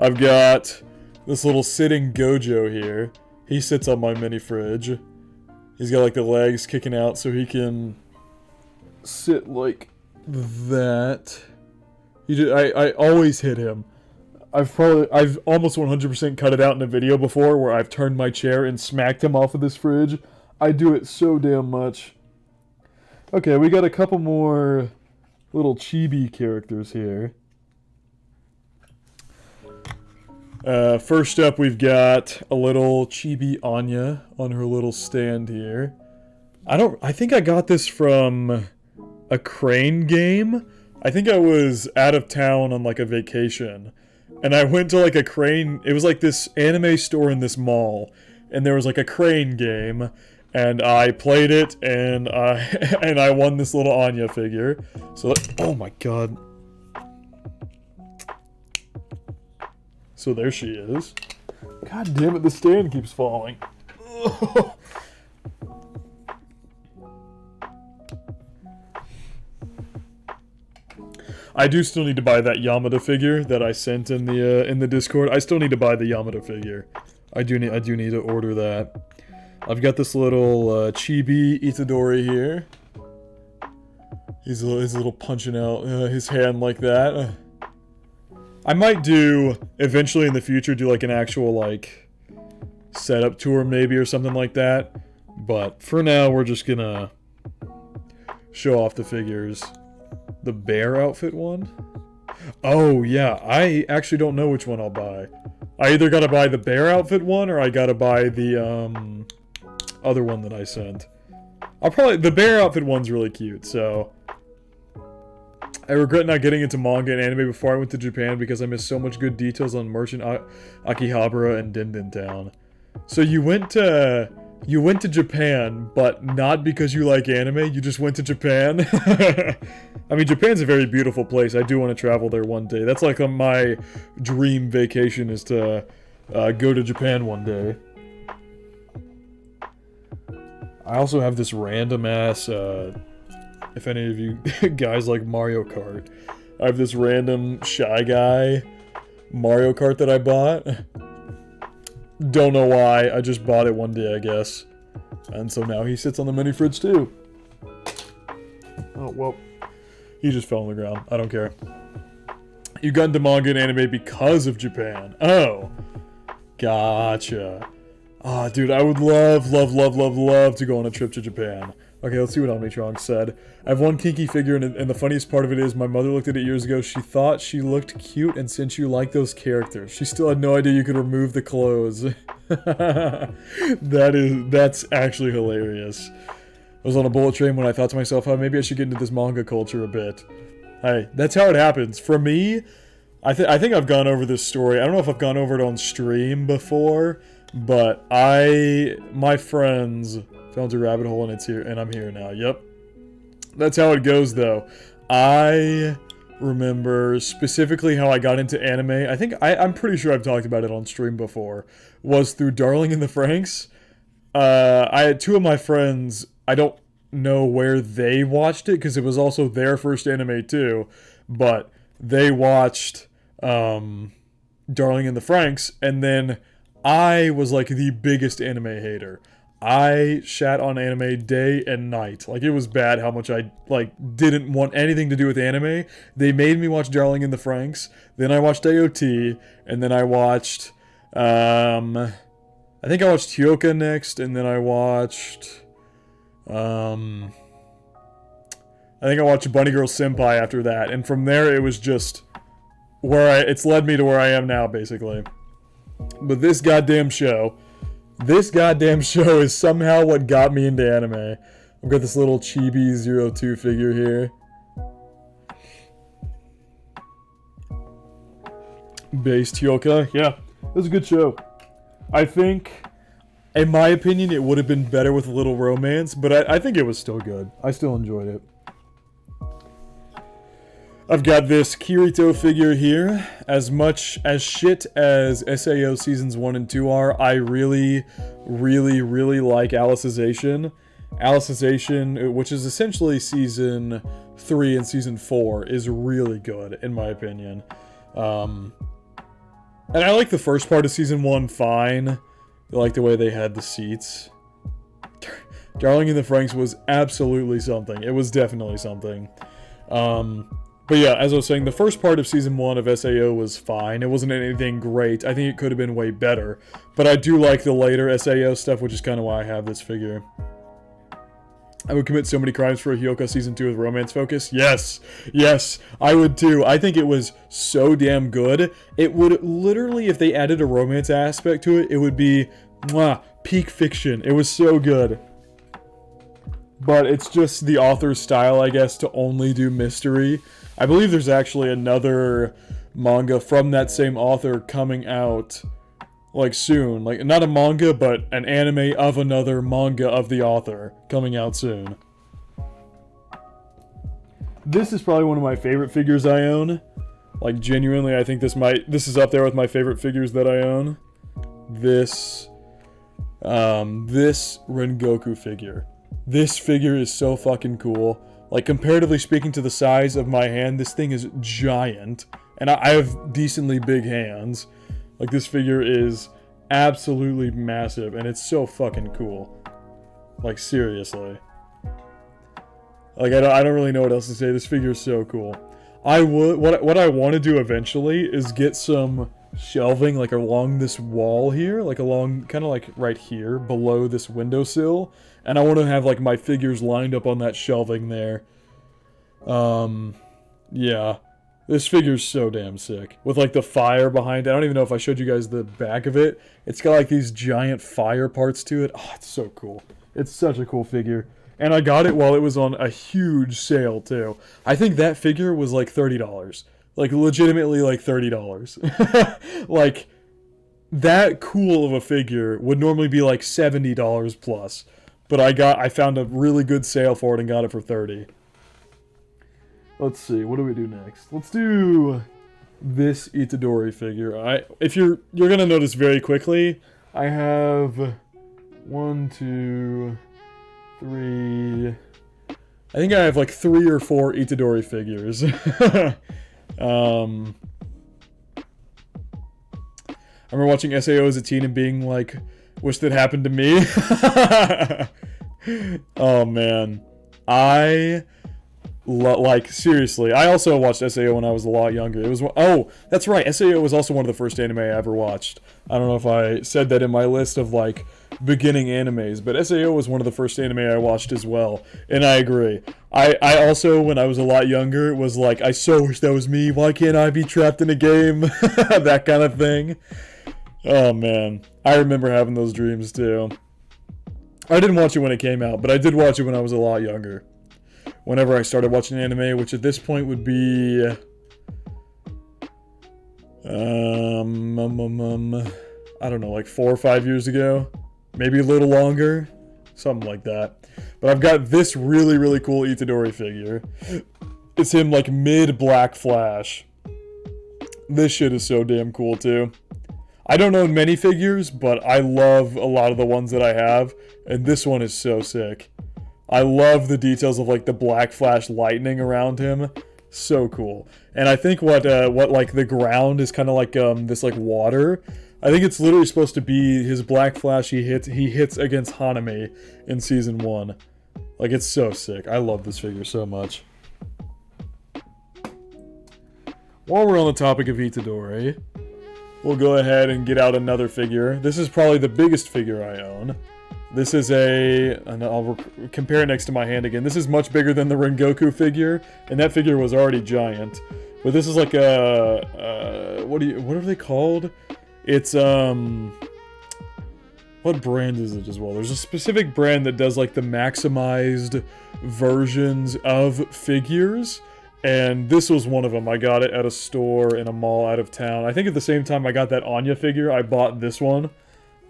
I've got this little sitting Gojo here. He sits on my mini fridge. He's got, like, the legs kicking out so he can sit like that. I always hit him. I've almost 100% cut it out in a video before where I've turned my chair and smacked him off of this fridge. I do it so damn much. Okay, we got a couple more little chibi characters here. First up, we've got a little chibi Anya on her little stand here. I think I got this from a Crane game. I think I was out of town on, like, a vacation. And I went to, like, a Crane... It was, like, this anime store in this mall. And there was, like, a Crane game. And I played it, and I won this little Anya figure. So, oh my god. So there she is. God damn it, the stand keeps falling. I do still need to buy that Yamada figure that I sent in the Discord. I still need to buy the Yamada figure. I do need to order that. I've got this little chibi Itadori here. He's a little punching out his hand like that. I might eventually in the future do like an actual like setup tour maybe or something like that. But for now we're just gonna show off the figures. The bear outfit one? Oh yeah, I actually don't know which one I'll buy. I either gotta buy the bear outfit one or I gotta buy the other one that I sent. The bear outfit one's really cute, so I regret not getting into manga and anime before I went to Japan because I missed so much good details on Merchant Akihabara and Dindin Town. So you went to Japan, but not because you like anime, you just went to Japan? I mean, Japan's a very beautiful place. I do want to travel there one day. That's like my dream vacation is to go to Japan one day. I also have this random ass, if any of you guys like Mario Kart, I have this random Shy Guy Mario Kart that I bought. Don't know why, I just bought it one day, I guess. And so now he sits on the mini fridge too. Oh, well. He just fell on the ground. I don't care. You got into manga and anime because of Japan. Oh. Gotcha. Ah, dude, I would love to go on a trip to Japan. Okay, let's see what Omnitron said. I have one kinky figure, and the funniest part of it is my mother looked at it years ago. She thought she looked cute, and since you like those characters, she still had no idea you could remove the clothes. That's actually hilarious. I was on a bullet train when I thought to myself, oh, maybe I should get into this manga culture a bit. Hey, that's how it happens. For me, I think I've gone over this story. I don't know if I've gone over it on stream before, but my friends fell into a rabbit hole and it's here, and I'm here now. Yep. That's how it goes, though. I remember specifically how I got into anime. I think I'm pretty sure I've talked about it on stream before. Was through Darling in the Franxx. I had two of my friends. I don't know where they watched it because it was also their first anime too, but they watched Darling in the Franxx, and then I was like the biggest anime hater. I shat on anime day and night. Like, it was bad how much I, like, didn't want anything to do with anime. They made me watch Darling in the Franxx. Then I watched AOT. And then I watched, I think I watched Hyoka next. And then I watched, I think I watched Bunny Girl Senpai after that. And from there, it was just it's led me to where I am now, basically. But this goddamn show is somehow what got me into anime. I've got this little chibi 02 figure here. Based Hyoka. Yeah, it was a good show. I think, in my opinion, it would have been better with a little romance, but I think it was still good. I still enjoyed it. I've got this Kirito figure here. As much as shit as SAO Seasons 1 and 2 are, I really, really, really like Alicization. Alicization, which is essentially Season 3 and Season 4, is really good, in my opinion. And I like the first part of Season 1 fine. I like the way they had the seats. Darling in the Franxx was absolutely something. It was definitely something. But yeah, as I was saying, the first part of Season 1 of SAO was fine. It wasn't anything great. I think it could have been way better. But I do like the later SAO stuff, which is kind of why I have this figure. I would commit so many crimes for a Hyoka Season 2 with romance focus. Yes! Yes! I would too. I think it was so damn good. It would literally, if they added a romance aspect to it, it would be, mwah, peak fiction. It was so good. But it's just the author's style, I guess, to only do mystery. I believe there's actually another manga from that same author coming out, like, soon. Like, not a manga, but an anime of another manga of the author coming out soon. This is probably one of my favorite figures I own. Like, genuinely, I think this is up there with my favorite figures that I own. This Rengoku figure. This figure is so fucking cool. Like, comparatively speaking to the size of my hand, this thing is giant. And I have decently big hands. Like, this figure is absolutely massive, and it's so fucking cool. Like, seriously. Like, I don't really know what else to say. This figure is so cool. What I want to do eventually is get some shelving, like, along this wall here. Like, along, kind of like right here, below this windowsill. And I want to have, like, my figures lined up on that shelving there. Yeah. This figure's so damn sick. With, like, the fire behind it. I don't even know if I showed you guys the back of it. It's got, like, these giant fire parts to it. Oh, it's so cool. It's such a cool figure. And I got it while it was on a huge sale, too. I think that figure was, like, $30. Like, legitimately, like, $30. Like, that cool of a figure would normally be, like, $70 plus. But I found a really good sale for it and got it for $30. Let's see, what do we do next? Let's do this Itadori figure. If you're gonna notice very quickly, I have 1, 2, 3. I think I have like 3 or 4 Itadori figures. I remember watching SAO as a teen and being like, wish that happened to me. Oh man. Like, seriously. I also watched SAO when I was a lot younger. Oh, that's right. SAO was also one of the first anime I ever watched. I don't know if I said that in my list of, like, beginning animes, but SAO was one of the first anime I watched as well. And I agree. I also, when I was a lot younger, was like, I so wish that was me. Why can't I be trapped in a game? That kind of thing. Oh, man. I remember having those dreams, too. I didn't watch it when it came out, but I did watch it when I was a lot younger. Whenever I started watching anime, which at this point would be... I don't know, like 4 or 5 years ago? Maybe a little longer? Something like that. But I've got this really, really cool Itadori figure. It's him like mid Black Flash. This shit is so damn cool too. I don't own many figures, but I love a lot of the ones that I have, and this one is so sick. I love the details of like the Black Flash lightning around him. So cool. And I think what like the ground is kind of like this like water. I think it's literally supposed to be his Black Flash he hits against Haname in season 1. Like, it's so sick. I love this figure so much. While we're on the topic of Itadori, we'll go ahead and get out another figure. This is probably the biggest figure I own. This is and I'll compare it next to my hand again. This is much bigger than the Rengoku figure, and that figure was already giant. But this is like a, what are they called? It's, what brand is it as well? There's a specific brand that does like the maximized versions of figures. And this was one of them. I got it at a store in a mall out of town. I think at the same time I got that Anya figure, I bought this one,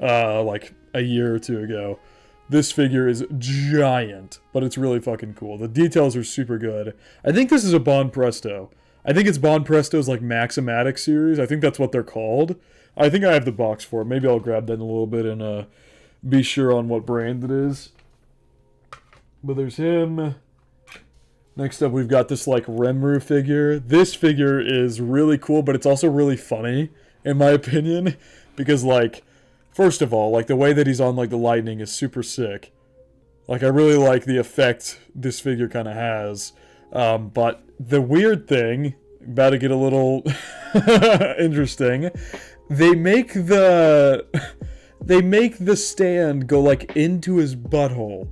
like a year or two ago. This figure is giant, but it's really fucking cool. The details are super good. I think this is a Bon Presto. I think it's Bon Presto's like Maximatic series. I think that's what they're called. I think I have the box for it. Maybe I'll grab that in a little bit and be sure on what brand it is. But there's him. Next up, we've got this, like, Renru figure. This figure is really cool, but it's also really funny, in my opinion. Because, like, first of all, like, the way that he's on, like, the lightning is super sick. Like, I really like the effect this figure kind of has. But the weird thing, about to get a little interesting, they make the stand go, like, into his butthole.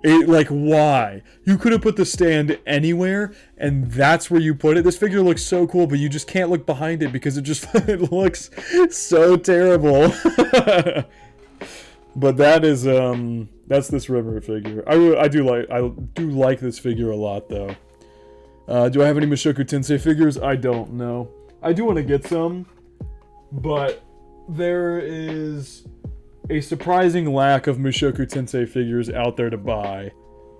Like, why? You could have put the stand anywhere, and that's where you put it. This figure looks so cool, but you just can't look behind it because it just it looks so terrible. But that is, that's this Rimmer figure. I do like this figure a lot, though. Do I have any Mushoku Tensei figures? I don't know. I do want to get some, but there is a surprising lack of Mushoku Tensei figures out there to buy.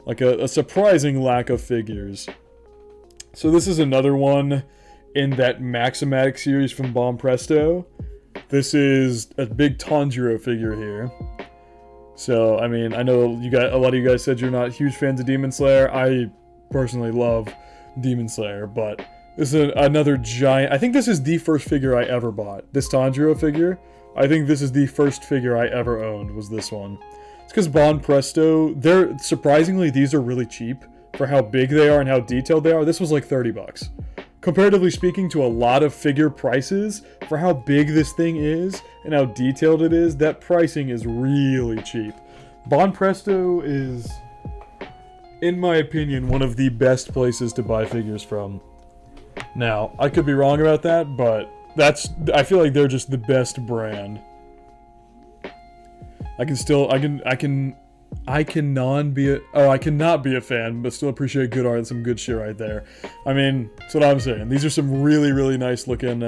Like a surprising lack of figures. So this is another one in that Maximatic series from Bon Presto. This is a big Tanjiro figure here. So, I mean, I know a lot of you guys said you're not huge fans of Demon Slayer. I personally love Demon Slayer, but this is another giant... I think this is the first figure I ever bought. This Tanjiro figure. I think this is the first figure I ever owned, was this one. It's because Bon Presto, surprisingly, these are really cheap for how big they are and how detailed they are. This was like 30 bucks. Comparatively speaking to a lot of figure prices, for how big this thing is and how detailed it is, that pricing is really cheap. Bon Presto is, in my opinion, one of the best places to buy figures from. Now, I could be wrong about that, but I feel like they're just the best brand. I cannot be a fan, but still appreciate good art and some good shit right there. I mean, that's what I'm saying. These are some really, really nice looking,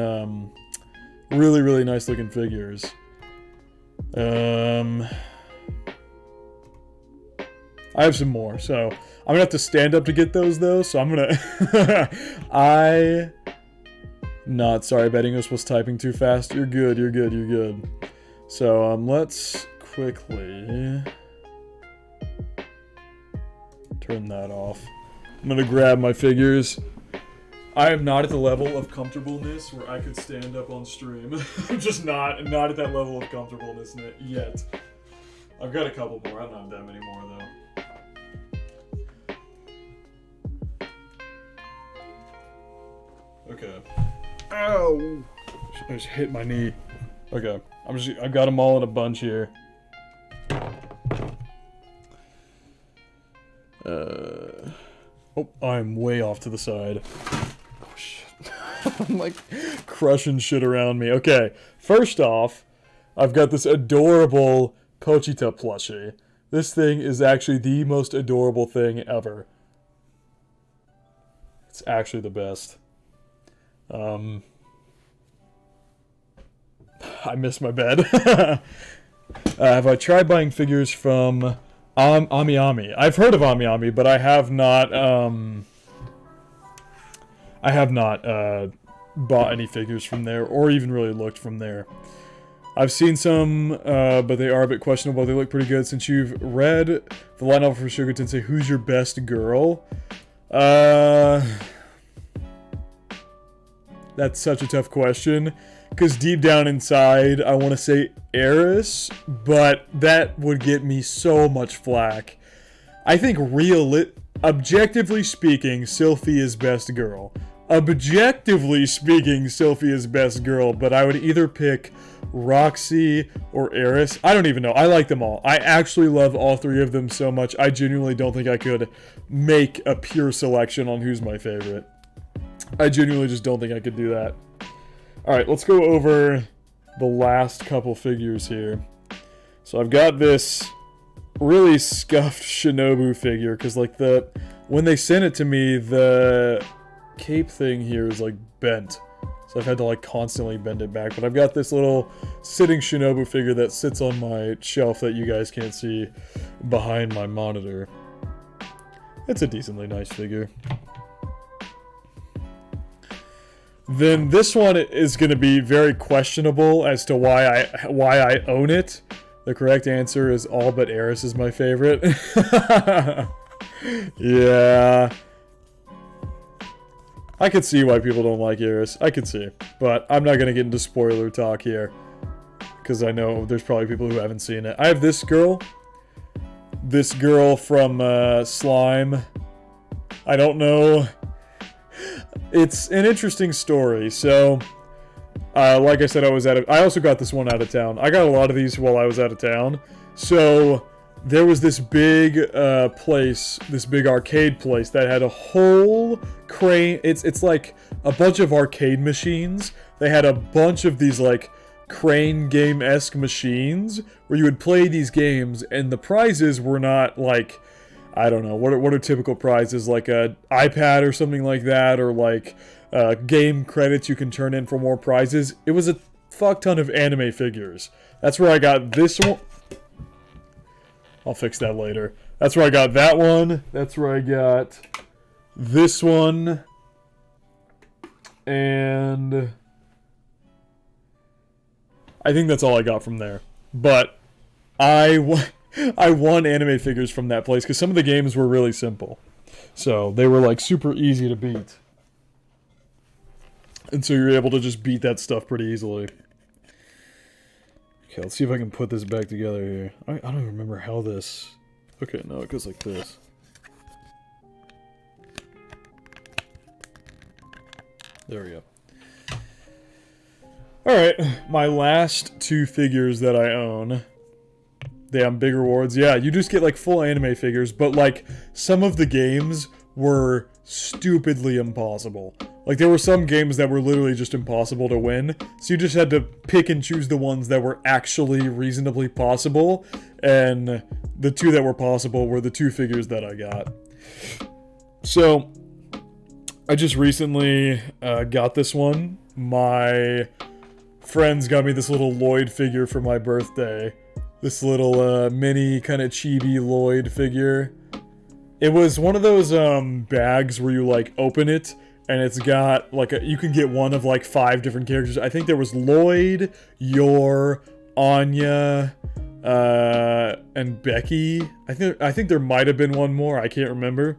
really nice looking figures. I have some more, so I'm gonna have to stand up to get those though, so I'm gonna, not sorry, Bettingos was typing too fast. You're good, you're good, you're good. So, let's quickly turn that off. I'm gonna grab my figures. I am not at the level of comfortableness where I could stand up on stream. I'm just not at that level of comfortableness yet. I've got a couple more. I don't have that many more though. Okay. Ow! I just hit my knee. Okay. I've got them all in a bunch here. Oh, I'm way off to the side. Oh, shit. I'm like crushing shit around me. Okay. First off, I've got this adorable Pochita plushie. This thing is actually the most adorable thing ever. It's actually the best. I missed my bed. Have I tried buying figures from Ami Ami? I've heard of Ami Ami, but I have not, I have not bought any figures from there, or even really looked from there. I've seen some, but they are a bit questionable. They look pretty good. Since you've read the light novel for Sugar Tensei, who's your best girl? That's such a tough question. Because deep down inside, I want to say Eris, but that would get me so much flack. I think objectively speaking, Sylphie is best girl. Objectively speaking, Sylphie is best girl, but I would either pick Roxy or Eris. I don't even know. I like them all. I actually love all three of them so much. I genuinely don't think I could make a pure selection on who's my favorite. I genuinely just don't think I could do that. Alright, let's go over the last couple figures here. So I've got this really scuffed Shinobu figure, because like when they sent it to me, the cape thing here is like bent. So I've had to like constantly bend it back. But I've got this little sitting Shinobu figure that sits on my shelf that you guys can't see behind my monitor. It's a decently nice figure. Then this one is going to be very questionable as to why I own it. The correct answer is all but Eris is my favorite. Yeah. I could see why people don't like Eris. I could see. But I'm not going to get into spoiler talk here. Because I know there's probably people who haven't seen it. I have this girl. This girl from Slime. I don't know. It's an interesting story. So, like I said, I also got this one out of town. I got a lot of these while I was out of town. So, there was this big place, this big arcade place that had a whole crane. It's like a bunch of arcade machines. They had a bunch of these like crane game-esque machines where you would play these games, and the prizes were not like, I don't know, what are typical prizes, like a iPad or something like that, or like game credits you can turn in for more prizes. It was a fuck ton of anime figures. That's where I got this one. I'll fix that later. That's where I got that one. That's where I got this one. And I think that's all I got from there. But I won anime figures from that place because some of the games were really simple. So they were like super easy to beat. And so you're able to just beat that stuff pretty easily. Okay, let's see if I can put this back together here. I don't even remember how this... Okay, no, it goes like this. There we go. Alright, my last two figures that I own. Damn, big rewards. Yeah, you just get like full anime figures, but like some of the games were stupidly impossible. Like there were some games that were literally just impossible to win, so you just had to pick and choose the ones that were actually reasonably possible, and the two that were possible were the two figures that I got. So, I just recently got this one. My friends got me this little Lloyd figure for my birthday. This little mini kind of chibi Lloyd figure. It was one of those bags where you like open it and it's got like you can get one of like 5 different characters. I think there was Lloyd, Yor, Anya, and Becky. I think there might have been one more. I can't remember.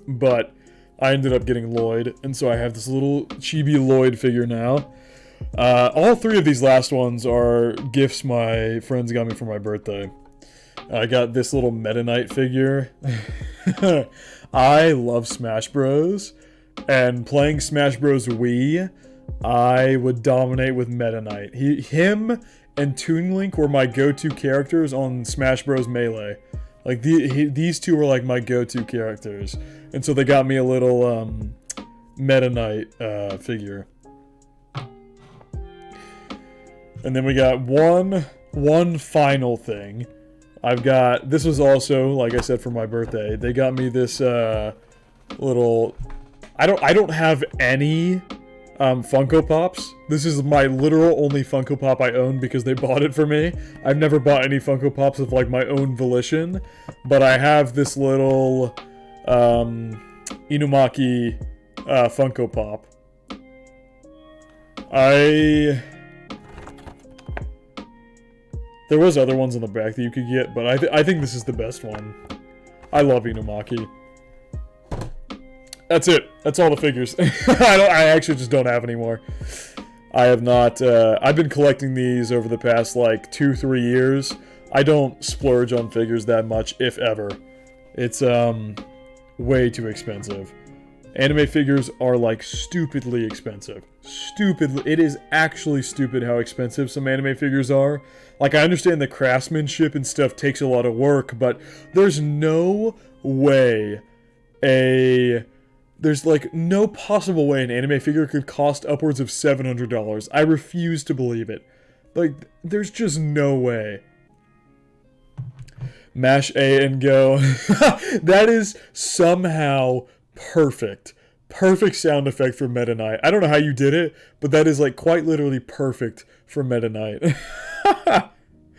But I ended up getting Lloyd, and so I have this little chibi Lloyd figure now. All 3 of these last ones are gifts my friends got me for my birthday. I got this little Meta Knight figure. I love Smash Bros. And playing Smash Bros. Wii, I would dominate with Meta Knight. Him and Toon Link were my go-to characters on Smash Bros. Melee. Like, these two were like my go-to characters. And so they got me a little Meta Knight figure. And then we got one final thing. This was also, like I said, for my birthday. They got me this little... I don't have any Funko Pops. This is my literal only Funko Pop I own because they bought it for me. I've never bought any Funko Pops of like my own volition. But I have this little Inumaki Funko Pop. There was other ones on the back that you could get, but I think this is the best one. I love Inumaki. That's it. That's all the figures. I actually just don't have any more. I have not, I've been collecting these over the past, like, 2-3 years. I don't splurge on figures that much, if ever. It's, way too expensive. Anime figures are, like, stupidly expensive. It is actually stupid how expensive some anime figures are. Like, I understand the craftsmanship and stuff takes a lot of work, but there's no way there's, like, no possible way an anime figure could cost upwards of $700. I refuse to believe it. Like, there's just no way. Mash A and go. That is somehow perfect. Perfect sound effect for Meta Knight. I don't know how you did it, but that is, like, quite literally perfect for Meta Knight.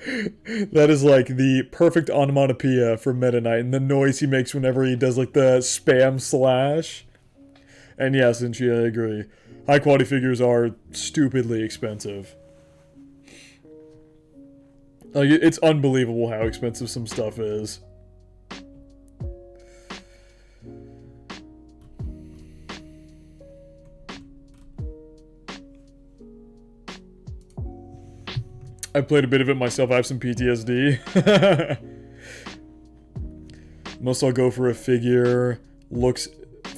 That is, like, the perfect onomatopoeia for Meta Knight, and the noise he makes whenever he does, like, the spam slash. And yes, Inchi, I agree. High quality figures are stupidly expensive. Like, it's unbelievable how expensive some stuff is. I played a bit of it myself. I have some PTSD. Most I'll go for a figure looks...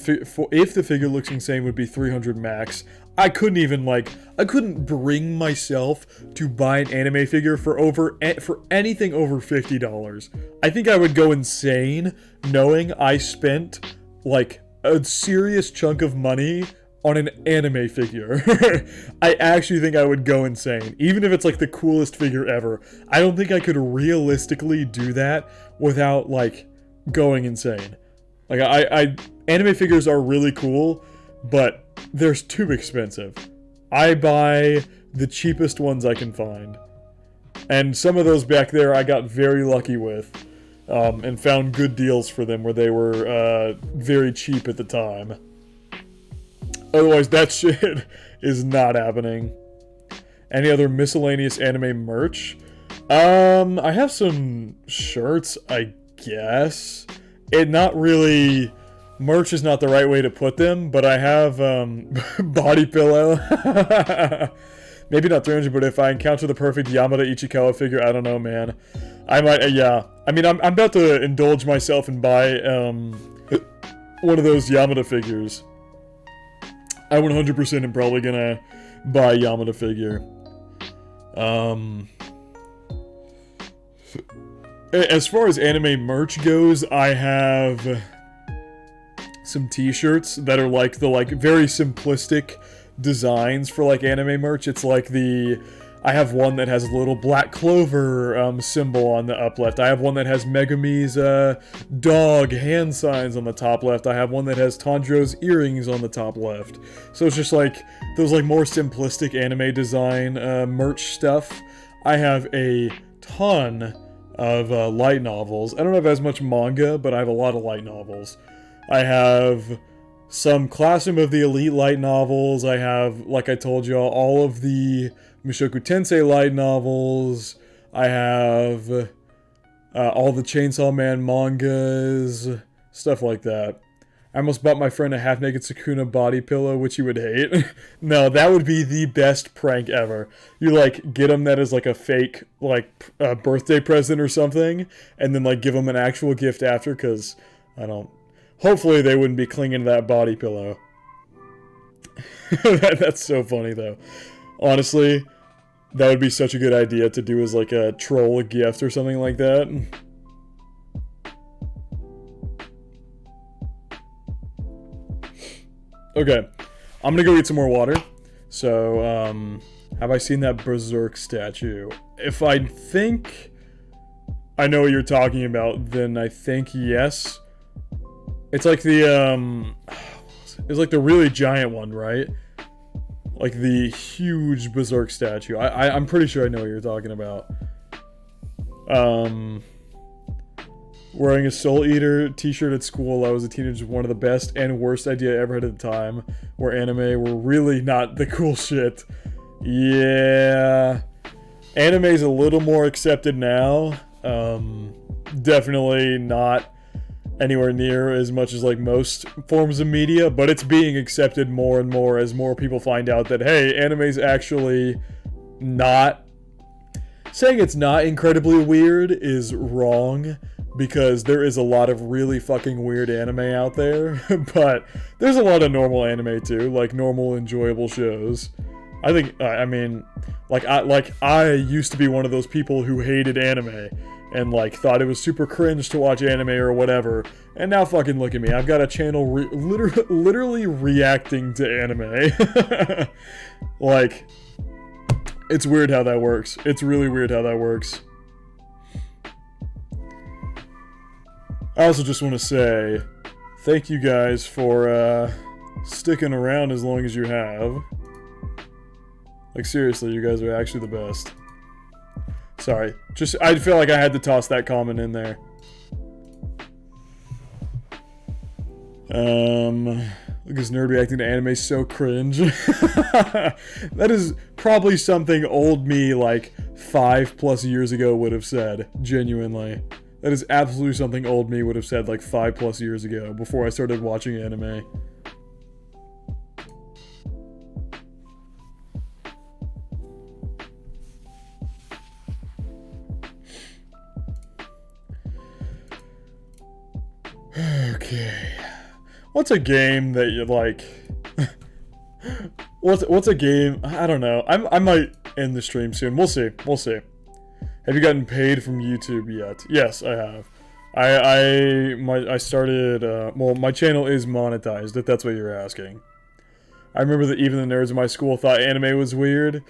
if the figure looks insane, would be 300 max. I couldn't bring myself to buy an anime figure for anything over $50. I think I would go insane knowing I spent, like, a serious chunk of money on an anime figure. I actually think I would go insane. Even if it's, like, the coolest figure ever. I don't think I could realistically do that without, like, going insane. Like, anime figures are really cool, but they're too expensive. I buy the cheapest ones I can find. And some of those back there I got very lucky with, and found good deals for them where they were very cheap at the time. Otherwise, that shit is not happening. Any other miscellaneous anime merch? I have some shirts, I guess. Not really... Merch is not the right way to put them, but I have, body pillow. Maybe not 300, but if I encounter the perfect Yamada Ichikawa figure, I don't know, man. I might, yeah. I mean, I'm about to indulge myself and buy, one of those Yamada figures. I 100% am probably gonna buy a Yamada figure. As far as anime merch goes, I have some t-shirts that are like the very simplistic designs for like anime merch. It's like I have one that has a little black clover symbol on the up left. I have one that has Megumi's dog hand signs on the top left. I have one that has Tanjiro's earrings on the top left. So it's just like those like more simplistic anime design merch stuff. I have a ton of light novels. I don't have as much manga, but I have a lot of light novels. I have some Classroom of the Elite light novels. I have, like I told y'all, all of the Mushoku Tensei light novels. I have all the Chainsaw Man mangas, stuff like that. I almost bought my friend a half-naked Sukuna body pillow, which he would hate. No, that would be the best prank ever. You, like, get him that as, like, a fake, like, birthday present or something, and then, like, give him an actual gift after, because I don't... Hopefully they wouldn't be clinging to that body pillow. That's so funny, though. Honestly, that would be such a good idea to do as, like, a troll gift or something like that. Okay, I'm gonna go get some more water. So, have I seen that Berserk statue? If I think I know what you're talking about, then I think yes. It's like the, it's like the really giant one, right? Like the huge Berserk statue. I'm pretty sure I know what you're talking about. Wearing a Soul Eater t-shirt at school, I was a teenager, was one of the best and worst idea I ever had at the time, where anime were really not the cool shit. Yeah. Anime's a little more accepted now. Definitely not anywhere near as much as like most forms of media, but it's being accepted more and more as more people find out that, hey, anime's actually not... Saying it's not incredibly weird is wrong, because there is a lot of really fucking weird anime out there, but there's a lot of normal anime too, like normal enjoyable shows. I think, I mean, I used to be one of those people who hated anime, and like thought it was super cringe to watch anime or whatever, and now fucking look at me, I've got a channel literally reacting to anime. Like, it's weird how that works. It's really weird how that works. I also just want to say, thank you guys for sticking around as long as you have. Like, seriously, you guys are actually the best. Sorry. Just, I feel like I had to toss that comment in there. Look, this nerd reacting to anime so cringe. That is probably something old me, like, 5+ years ago would have said. Genuinely. That is absolutely something old me would have said, like, 5+ years ago, before I started watching anime. Okay. What's a game that you like? What's a game? I don't know. I might end the stream soon. We'll see. We'll see. Have you gotten paid from YouTube yet? Yes, I have. I started. Well, my channel is monetized. If that's what you're asking. I remember that even the nerds in my school thought anime was weird.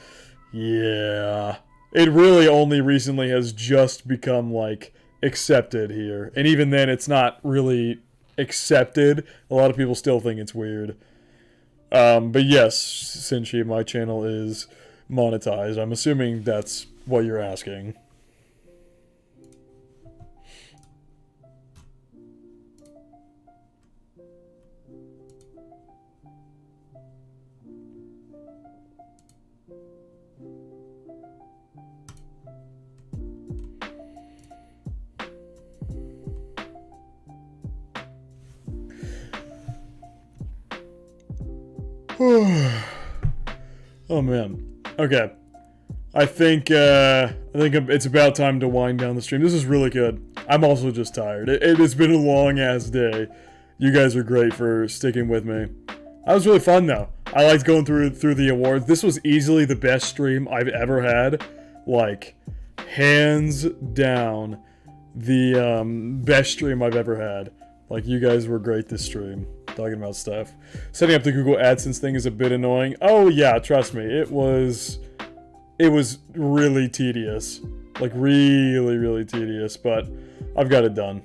Yeah. It really only recently has just become like accepted here, and even then, it's not really accepted. A lot of people still think it's weird. But yes, Sinchi, my channel is monetized. I'm assuming that's what you're asking. Oh man. Okay. I think it's about time to wind down the stream. This is really good. I'm also just tired. It has been a long ass day. You guys are great for sticking with me. That was really fun though. I liked going through the awards. This was easily the best stream I've ever had. Like, hands down, the best stream I've ever had. Like, you guys were great this stream. Talking about stuff. Setting up the Google AdSense thing is a bit annoying. Oh yeah, trust me, it was really tedious. Like, really tedious, but I've got it done.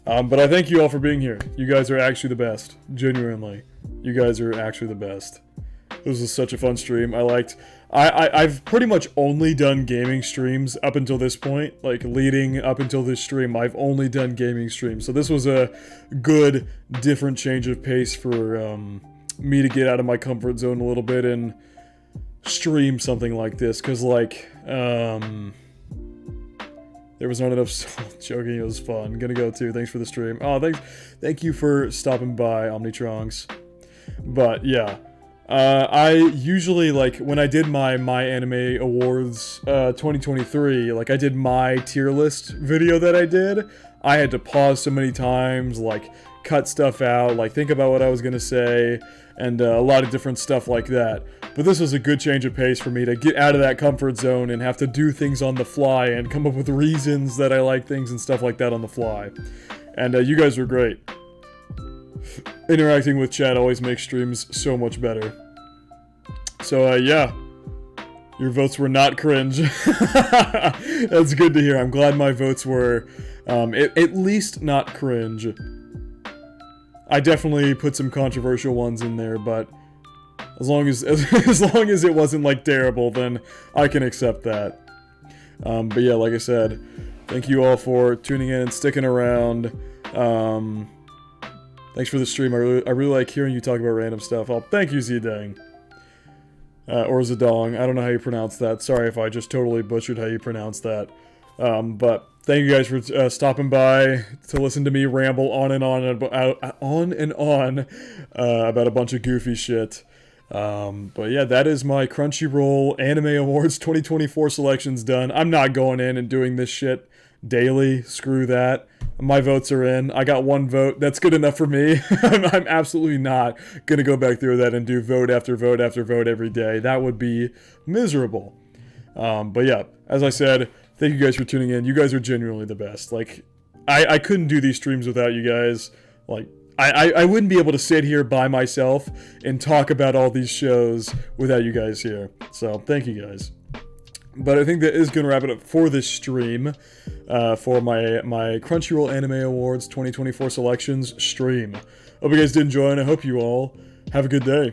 But I thank you all for being here. You guys are actually the best. Genuinely. You guys are actually the best. This was such a fun stream. I've pretty much only done gaming streams up until this point. Like, leading up until this stream, I've only done gaming streams. So this was a good, different change of pace for me to get out of my comfort zone a little bit and stream something like this. Because, like, there was not enough joking. It was fun. Gonna go too. Thanks for the stream. Oh, thank you for stopping by, Omnitronks. But, yeah. I usually, like, when I did my Anime Awards 2023, like, I did my tier list video that I did, I had to pause so many times, like, cut stuff out, like, think about what I was gonna say, and a lot of different stuff like that. But this was a good change of pace for me to get out of that comfort zone and have to do things on the fly and come up with reasons that I like things and stuff like that on the fly. And you guys were great. Interacting with chat always makes streams so much better. So, yeah. Your votes were not cringe. That's good to hear. I'm glad my votes were, at least not cringe. I definitely put some controversial ones in there, but as long as it wasn't, like, terrible, then I can accept that. But yeah, like I said, thank you all for tuning in and sticking around. Thanks for the stream. I really like hearing you talk about random stuff. Thank you, Zidang. Or Zedong. I don't know how you pronounce that. Sorry if I just totally butchered how you pronounce that. But thank you guys for stopping by to listen to me ramble on and on about a bunch of goofy shit. But yeah, that is my Crunchyroll Anime Awards 2024 selections done. I'm not going in and doing this shit daily. Screw that. My votes are in. I got one vote. That's good enough for me. I'm absolutely not going to go back through that and do vote after vote after vote every day. That would be miserable. But yeah, as I said, thank you guys for tuning in. You guys are genuinely the best. Like, I couldn't do these streams without you guys. Like, I wouldn't be able to sit here by myself and talk about all these shows without you guys here. So, thank you guys. But I think that is going to wrap it up for this stream, for my Crunchyroll Anime Awards 2024 selections stream. Hope you guys did enjoy, and I hope you all have a good day.